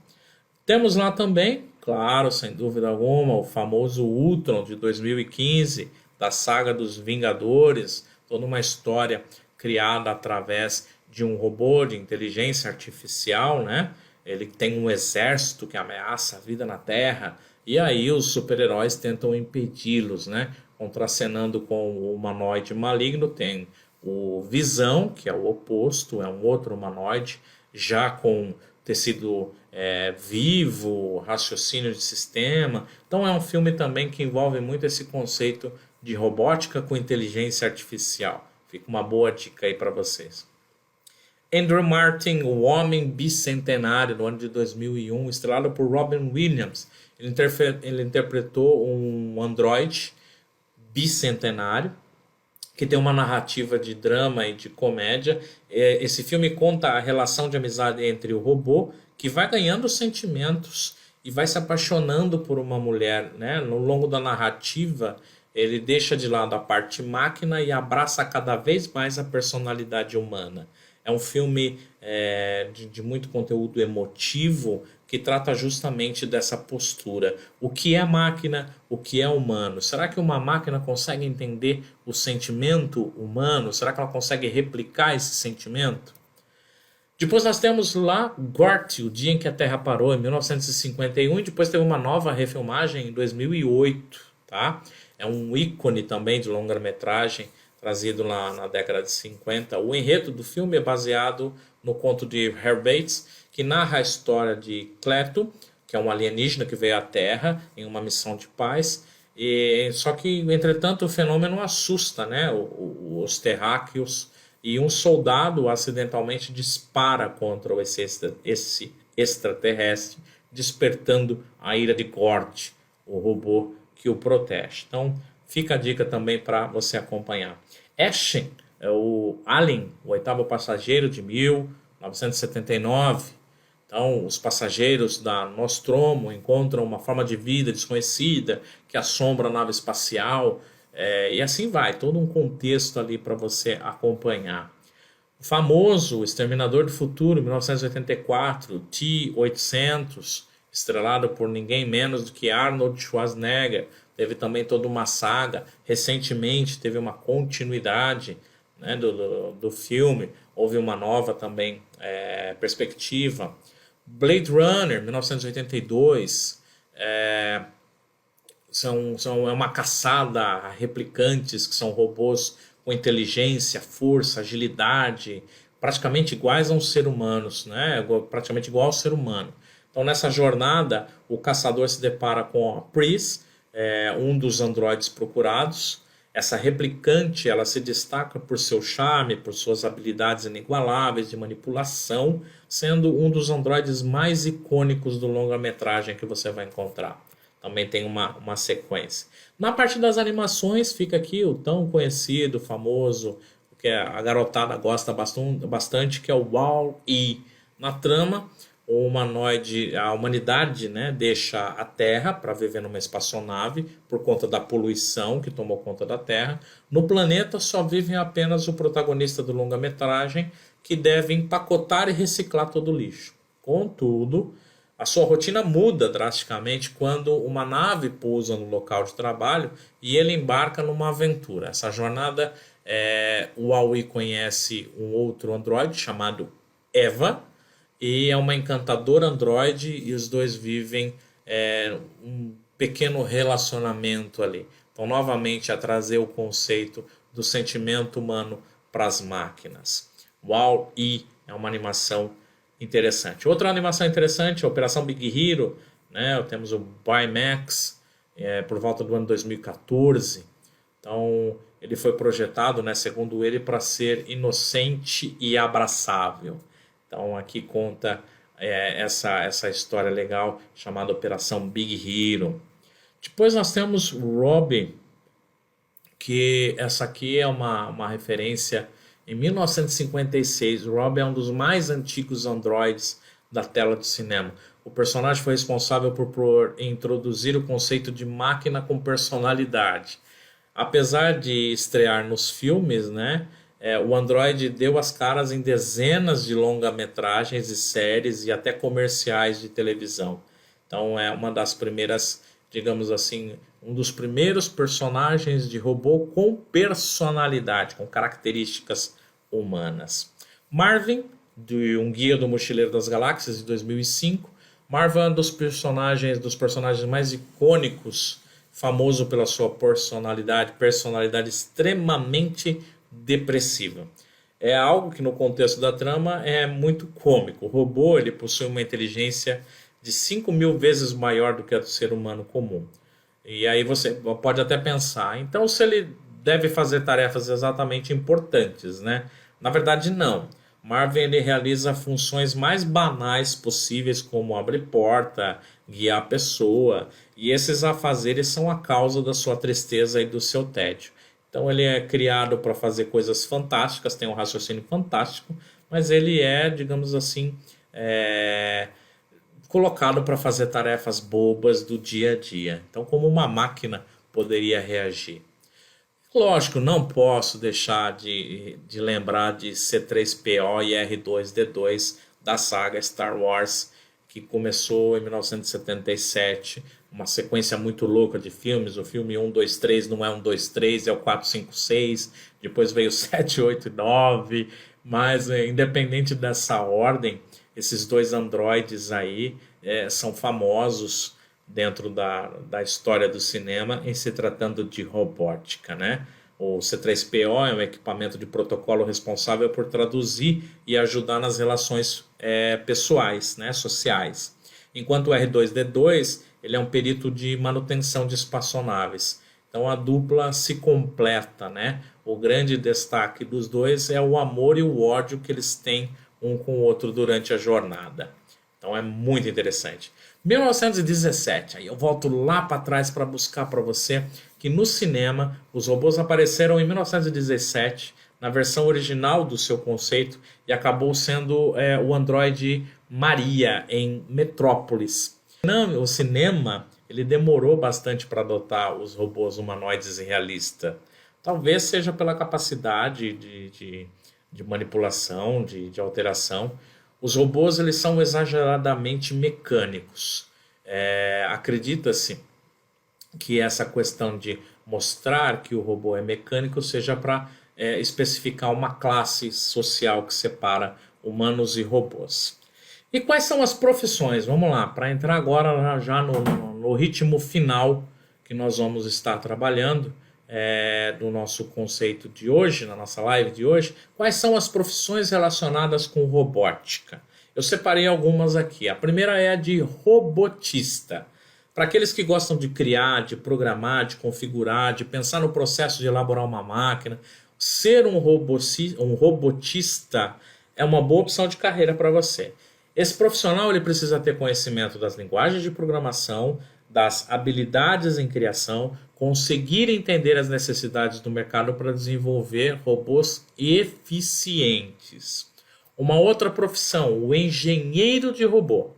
Temos lá também Claro, sem dúvida alguma, o famoso Ultron de 2015, da saga dos Vingadores, toda uma história criada através de um robô de inteligência artificial, né? Ele tem um exército que ameaça a vida na Terra, e aí os super-heróis tentam impedi-los, né? Contracenando com o humanoide maligno, tem o Visão, que é o oposto, é um outro humanoide, já com tecido vivo, raciocínio de sistema. Então é um filme também que envolve muito esse conceito de robótica com inteligência artificial. Fica uma boa dica aí para vocês. Andrew Martin, O Homem Bicentenário, no ano de 2001, estrelado por Robin Williams. Ele interpretou um androide bicentenário, que tem uma narrativa de drama e de comédia. Esse filme conta a relação de amizade entre o robô, que vai ganhando sentimentos e vai se apaixonando por uma mulher, né? No longo da narrativa, ele deixa de lado a parte máquina e abraça cada vez mais a personalidade humana. É um filme de muito conteúdo emotivo, que trata justamente dessa postura. O que é máquina, o que é humano? Será que uma máquina consegue entender o sentimento humano? Será que ela consegue replicar esse sentimento? Depois nós temos lá Gorty, O Dia em que a Terra Parou, em 1951, e depois teve uma nova refilmagem em 2008. Tá? É um ícone também de longa-metragem, trazido lá na década de 50. O enredo do filme é baseado no conto de Harry Bates, que narra a história de Cleto, que é um alienígena que veio à Terra em uma missão de paz. Só que, entretanto, o fenômeno assusta, né, os terráqueos, e um soldado acidentalmente dispara contra esse extraterrestre, despertando a ira de Gorty, o robô que o protege. Então, fica a dica também para você acompanhar. Ashen é o Alien, o oitavo passageiro, de 1979. Então, os passageiros da Nostromo encontram uma forma de vida desconhecida que assombra a nave espacial, e assim vai, todo um contexto ali para você acompanhar. O famoso Exterminador do Futuro, 1984, T-800, estrelado por ninguém menos do que Arnold Schwarzenegger. Teve também toda uma saga. Recentemente teve uma continuidade, né, do filme. Houve uma nova também perspectiva. Blade Runner, 1982, é uma caçada a replicantes, que são robôs com inteligência, força, agilidade, praticamente iguais a um ser humano, né? Praticamente igual ao ser humano. Então, nessa jornada, o caçador se depara com a Pris, um dos androides procurados. Essa replicante, ela se destaca por seu charme, por suas habilidades inigualáveis de manipulação, sendo um dos androides mais icônicos do longa-metragem que você vai encontrar. Também tem uma sequência. Na parte das animações, fica aqui o tão conhecido, famoso, que a garotada gosta bastante, que é o Wall-E. Na trama, o humanoide, a humanidade, né, deixa a Terra para viver numa espaçonave por conta da poluição que tomou conta da Terra. No planeta só vivem apenas o protagonista do longa-metragem, que deve empacotar e reciclar todo o lixo. Contudo, a sua rotina muda drasticamente quando uma nave pousa no local de trabalho e ele embarca numa aventura. Essa jornada, o Wall-E conhece um outro androide chamado Eva, e é uma encantadora androide, e os dois vivem um pequeno relacionamento ali. Então, novamente, a trazer o conceito do sentimento humano para as máquinas. Wall-E é uma animação interessante. Outra animação interessante, a Operação Big Hero, né? Temos o Baymax, por volta do ano 2014. Então, ele foi projetado, né, segundo ele, para ser inocente e abraçável. Então, aqui conta essa história legal chamada Operação Big Hero. Depois nós temos Robin, que essa aqui é uma referência. Em 1956, o Robin é um dos mais antigos androides da tela de cinema. O personagem foi responsável por introduzir o conceito de máquina com personalidade. Apesar de estrear nos filmes, né, o androide deu as caras em dezenas de longa-metragens e séries e até comerciais de televisão. Então é uma das primeiras, digamos assim, um dos primeiros personagens de robô com personalidade, com características humanas. Marvin, de Um Guia do Mochileiro das Galáxias, de 2005. Marvin é um dos personagens mais icônicos, famoso pela sua personalidade extremamente depressiva. É algo que no contexto da trama é muito cômico. O robô ele possui uma inteligência de 5.000 vezes maior do que a do ser humano comum. E aí você pode até pensar, então se ele deve fazer tarefas exatamente importantes, né? Na verdade, não. Marvin ele realiza funções mais banais possíveis, como abrir porta, guiar a pessoa, e esses afazeres são a causa da sua tristeza e do seu tédio. Então ele é criado para fazer coisas fantásticas, tem um raciocínio fantástico, mas ele é, digamos assim, colocado para fazer tarefas bobas do dia a dia. Então, como uma máquina poderia reagir? Lógico, não posso deixar de lembrar de C3PO e R2D2 da saga Star Wars, que começou em 1977, uma sequência muito louca de filmes. O filme 1, 2, 3 não é 1, 2, 3, é o 4, 5, 6. Depois veio 7, 8 e 9. Mas, independente dessa ordem, esses dois androides aí são famosos dentro da história do cinema em se tratando de robótica, né? O C3PO é um equipamento de protocolo responsável por traduzir e ajudar nas relações pessoais, né, sociais. Enquanto o R2D2 ele é um perito de manutenção de espaçonaves. Então a dupla se completa, né? O grande destaque dos dois é o amor e o ódio que eles têm um com o outro durante a jornada. Então é muito interessante. 1917, aí eu volto lá para trás para buscar para você que no cinema os robôs apareceram em 1917 na versão original do seu conceito e acabou sendo o Android Maria em Metrópolis. O cinema ele demorou bastante para adotar os robôs humanoides realistas. Talvez seja pela capacidade de manipulação, de alteração. Os robôs eles são exageradamente mecânicos. Acredita-se que essa questão de mostrar que o robô é mecânico seja para especificar uma classe social que separa humanos e robôs. E quais são as profissões? Vamos lá, para entrar agora já no ritmo final que nós vamos estar trabalhando do nosso conceito de hoje, na nossa live de hoje. Quais são as profissões relacionadas com robótica? Eu separei algumas aqui. A primeira é a de robotista. Para aqueles que gostam de criar, de programar, de configurar, de pensar no processo de elaborar uma máquina, ser um robotista é uma boa opção de carreira para você. Esse profissional ele precisa ter conhecimento das linguagens de programação, das habilidades em criação, conseguir entender as necessidades do mercado para desenvolver robôs eficientes. Uma outra profissão, o engenheiro de robô.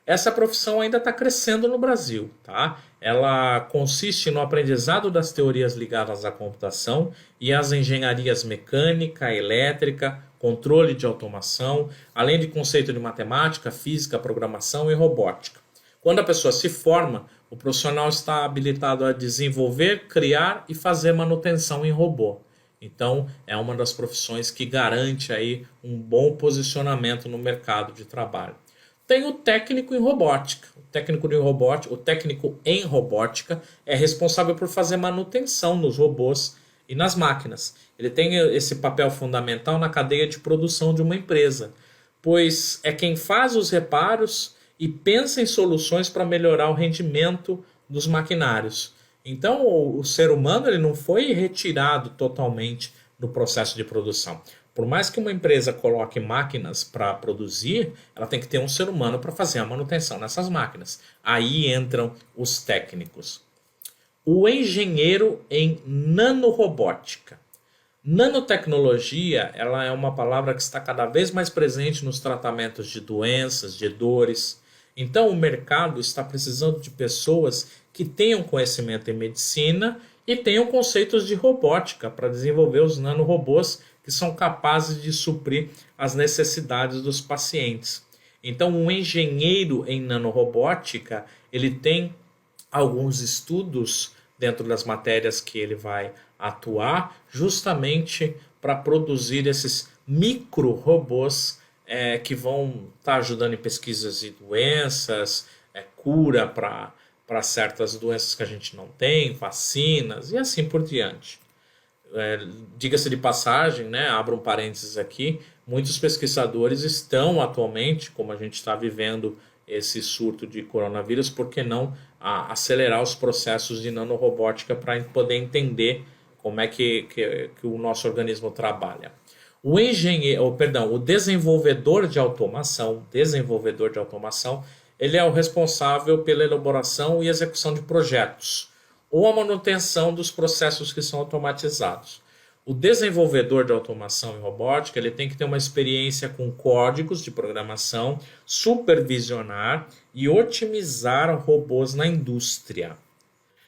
Essa profissão ainda está crescendo no Brasil, tá? Ela consiste no aprendizado das teorias ligadas à computação e às engenharias mecânica, elétrica, controle de automação, além de conceito de matemática, física, programação e robótica. Quando a pessoa se forma, o profissional está habilitado a desenvolver, criar e fazer manutenção em robô. Então, é uma das profissões que garante aí um bom posicionamento no mercado de trabalho. Tem o técnico em robótica. O técnico em robótica é responsável por fazer manutenção nos robôs e nas máquinas. Ele tem esse papel fundamental na cadeia de produção de uma empresa, pois é quem faz os reparos e pensa em soluções para melhorar o rendimento dos maquinários. Então, o ser humano ele não foi retirado totalmente do processo de produção. Por mais que uma empresa coloque máquinas para produzir, ela tem que ter um ser humano para fazer a manutenção nessas máquinas. Aí entram os técnicos. O engenheiro em nanorobótica. Nanotecnologia ela é uma palavra que está cada vez mais presente nos tratamentos de doenças, de dores. Então, o mercado está precisando de pessoas que tenham conhecimento em medicina e tenham conceitos de robótica para desenvolver os nanorobôs que são capazes de suprir as necessidades dos pacientes. Então, um engenheiro em nanorobótica ele tem alguns estudos dentro das matérias que ele vai atuar, justamente para produzir esses micro-robôs que vão estar ajudando em pesquisas de doenças, cura para certas doenças que a gente não tem, vacinas e assim por diante. Diga-se de passagem, né, abro um parênteses aqui, muitos pesquisadores estão atualmente, como a gente está vivendo esse surto de coronavírus, por que não acelerar os processos de nanorobótica para poder entender como é que o nosso organismo trabalha. O o desenvolvedor de automação, ele é o responsável pela elaboração e execução de projetos ou a manutenção dos processos que são automatizados. O desenvolvedor de automação e robótica ele tem que ter uma experiência com códigos de programação, supervisionar e otimizar robôs na indústria.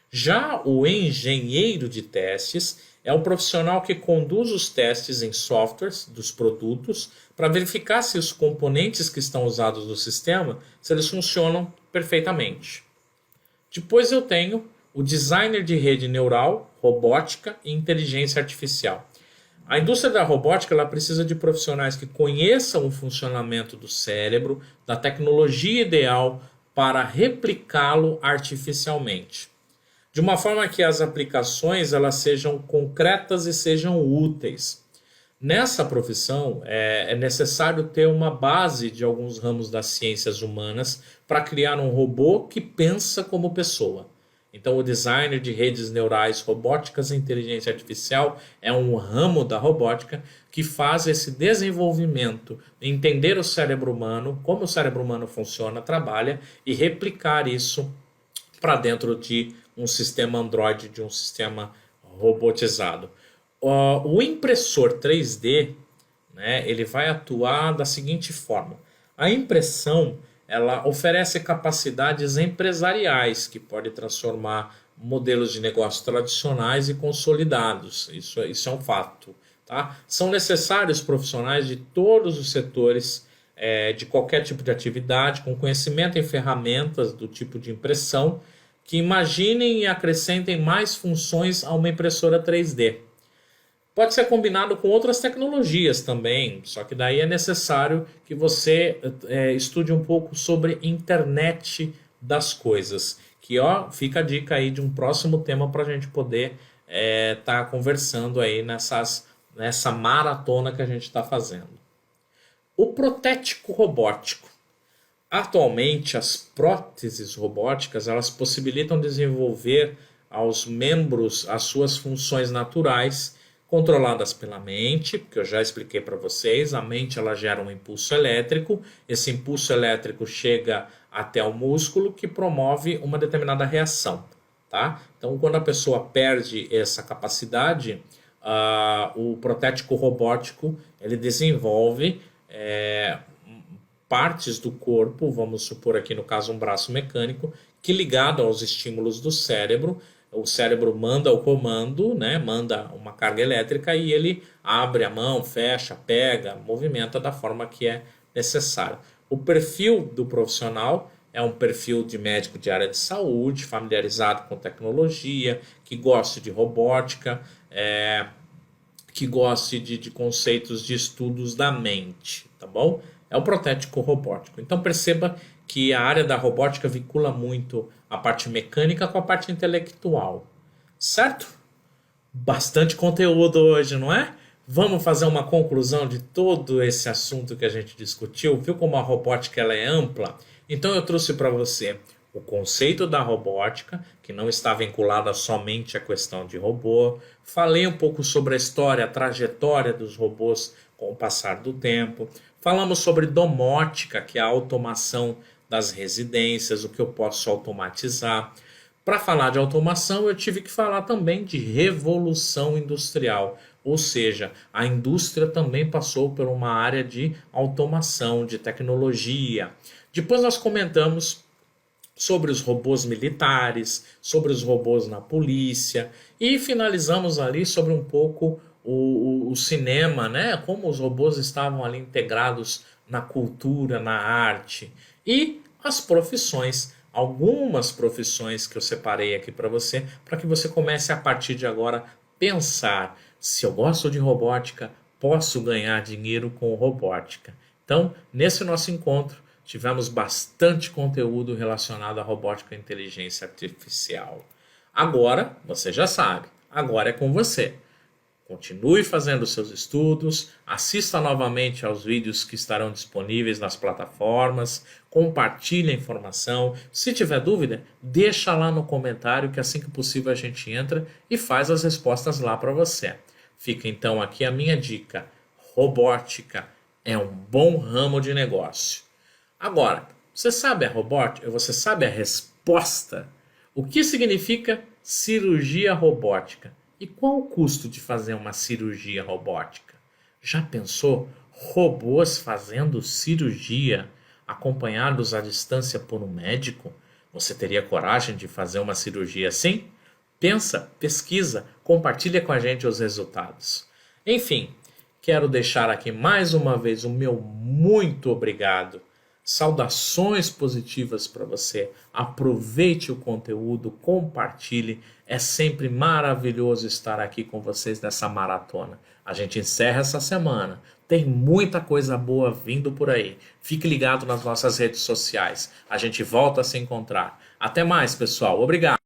Já o engenheiro de testes é o profissional que conduz os testes em softwares dos produtos para verificar se os componentes que estão usados no sistema, se eles funcionam perfeitamente. Depois eu tenho o designer de rede neural, robótica e inteligência artificial. A indústria da robótica ela precisa de profissionais que conheçam o funcionamento do cérebro, da tecnologia ideal para replicá-lo artificialmente. De uma forma que as aplicações elas sejam concretas e sejam úteis. Nessa profissão é necessário ter uma base de alguns ramos das ciências humanas para criar um robô que pensa como pessoa. Então, o designer de redes neurais robóticas e inteligência artificial é um ramo da robótica que faz esse desenvolvimento, entender o cérebro humano, como o cérebro humano funciona, trabalha e replicar isso para dentro de um sistema Android, de um sistema robotizado. O impressor 3D, né, ele vai atuar da seguinte forma. A impressão ela oferece capacidades empresariais que pode transformar modelos de negócio tradicionais e consolidados. Isso é um fato. Tá? São necessários profissionais de todos os setores, de qualquer tipo de atividade, com conhecimento em ferramentas do tipo de impressão, que imaginem e acrescentem mais funções a uma impressora 3D. Pode ser combinado com outras tecnologias também, só que daí é necessário que você estude um pouco sobre internet das coisas. Que fica a dica aí de um próximo tema para a gente poder tá conversando aí nessa maratona que a gente está fazendo. O protético robótico. Atualmente, as próteses robóticas elas possibilitam desenvolver aos membros as suas funções naturais, controladas pela mente, que eu já expliquei para vocês. A mente ela gera um impulso elétrico, esse impulso elétrico chega até o músculo que promove uma determinada reação. Tá? Então, quando a pessoa perde essa capacidade, o protético robótico ele desenvolve partes do corpo, vamos supor aqui no caso um braço mecânico, que ligado aos estímulos do cérebro, o cérebro manda o comando, né, manda uma carga elétrica e ele abre a mão, fecha, pega, movimenta da forma que é necessário. O perfil do profissional é um perfil de médico de área de saúde, familiarizado com tecnologia, que goste de robótica, que goste de conceitos de estudos da mente, tá bom? É o protético robótico. Então perceba que a área da robótica vincula muito a parte mecânica com a parte intelectual. Certo? Bastante conteúdo hoje, não é? Vamos fazer uma conclusão de todo esse assunto que a gente discutiu? Viu como a robótica ela é ampla? Então eu trouxe para você o conceito da robótica, que não está vinculada somente à questão de robô. Falei um pouco sobre a história, a trajetória dos robôs com o passar do tempo. Falamos sobre domótica, que é a automação das residências, o que eu posso automatizar. Para falar de automação, eu tive que falar também de revolução industrial, ou seja, a indústria também passou por uma área de automação, de tecnologia. Depois nós comentamos sobre os robôs militares, sobre os robôs na polícia e finalizamos ali sobre um pouco o cinema, né? Como os robôs estavam ali integrados na cultura, na arte e as profissões algumas profissões que eu separei aqui para que você comece a partir de agora pensar: se eu gosto de robótica, posso ganhar dinheiro com robótica. Então, nesse nosso encontro, tivemos bastante conteúdo relacionado à robótica e inteligência artificial. Agora, você já sabe, agora é com você. Continue fazendo seus estudos, assista novamente aos vídeos que estarão disponíveis nas plataformas, compartilhe a informação. Se tiver dúvida, deixa lá no comentário que assim que possível a gente entra e faz as respostas lá para você. Fica então aqui a minha dica: robótica é um bom ramo de negócio. Agora, você sabe a robótica? Você sabe a resposta? O que significa cirurgia robótica? E qual o custo de fazer uma cirurgia robótica? Já pensou robôs fazendo cirurgia acompanhados à distância por um médico? Você teria coragem de fazer uma cirurgia assim? Pensa, pesquisa, compartilha com a gente os resultados. Enfim, quero deixar aqui mais uma vez o meu muito obrigado. Saudações positivas para você. Aproveite o conteúdo, compartilhe. É sempre maravilhoso estar aqui com vocês nessa maratona. A gente encerra essa semana. Tem muita coisa boa vindo por aí. Fique ligado nas nossas redes sociais. A gente volta a se encontrar. Até mais, pessoal. Obrigado.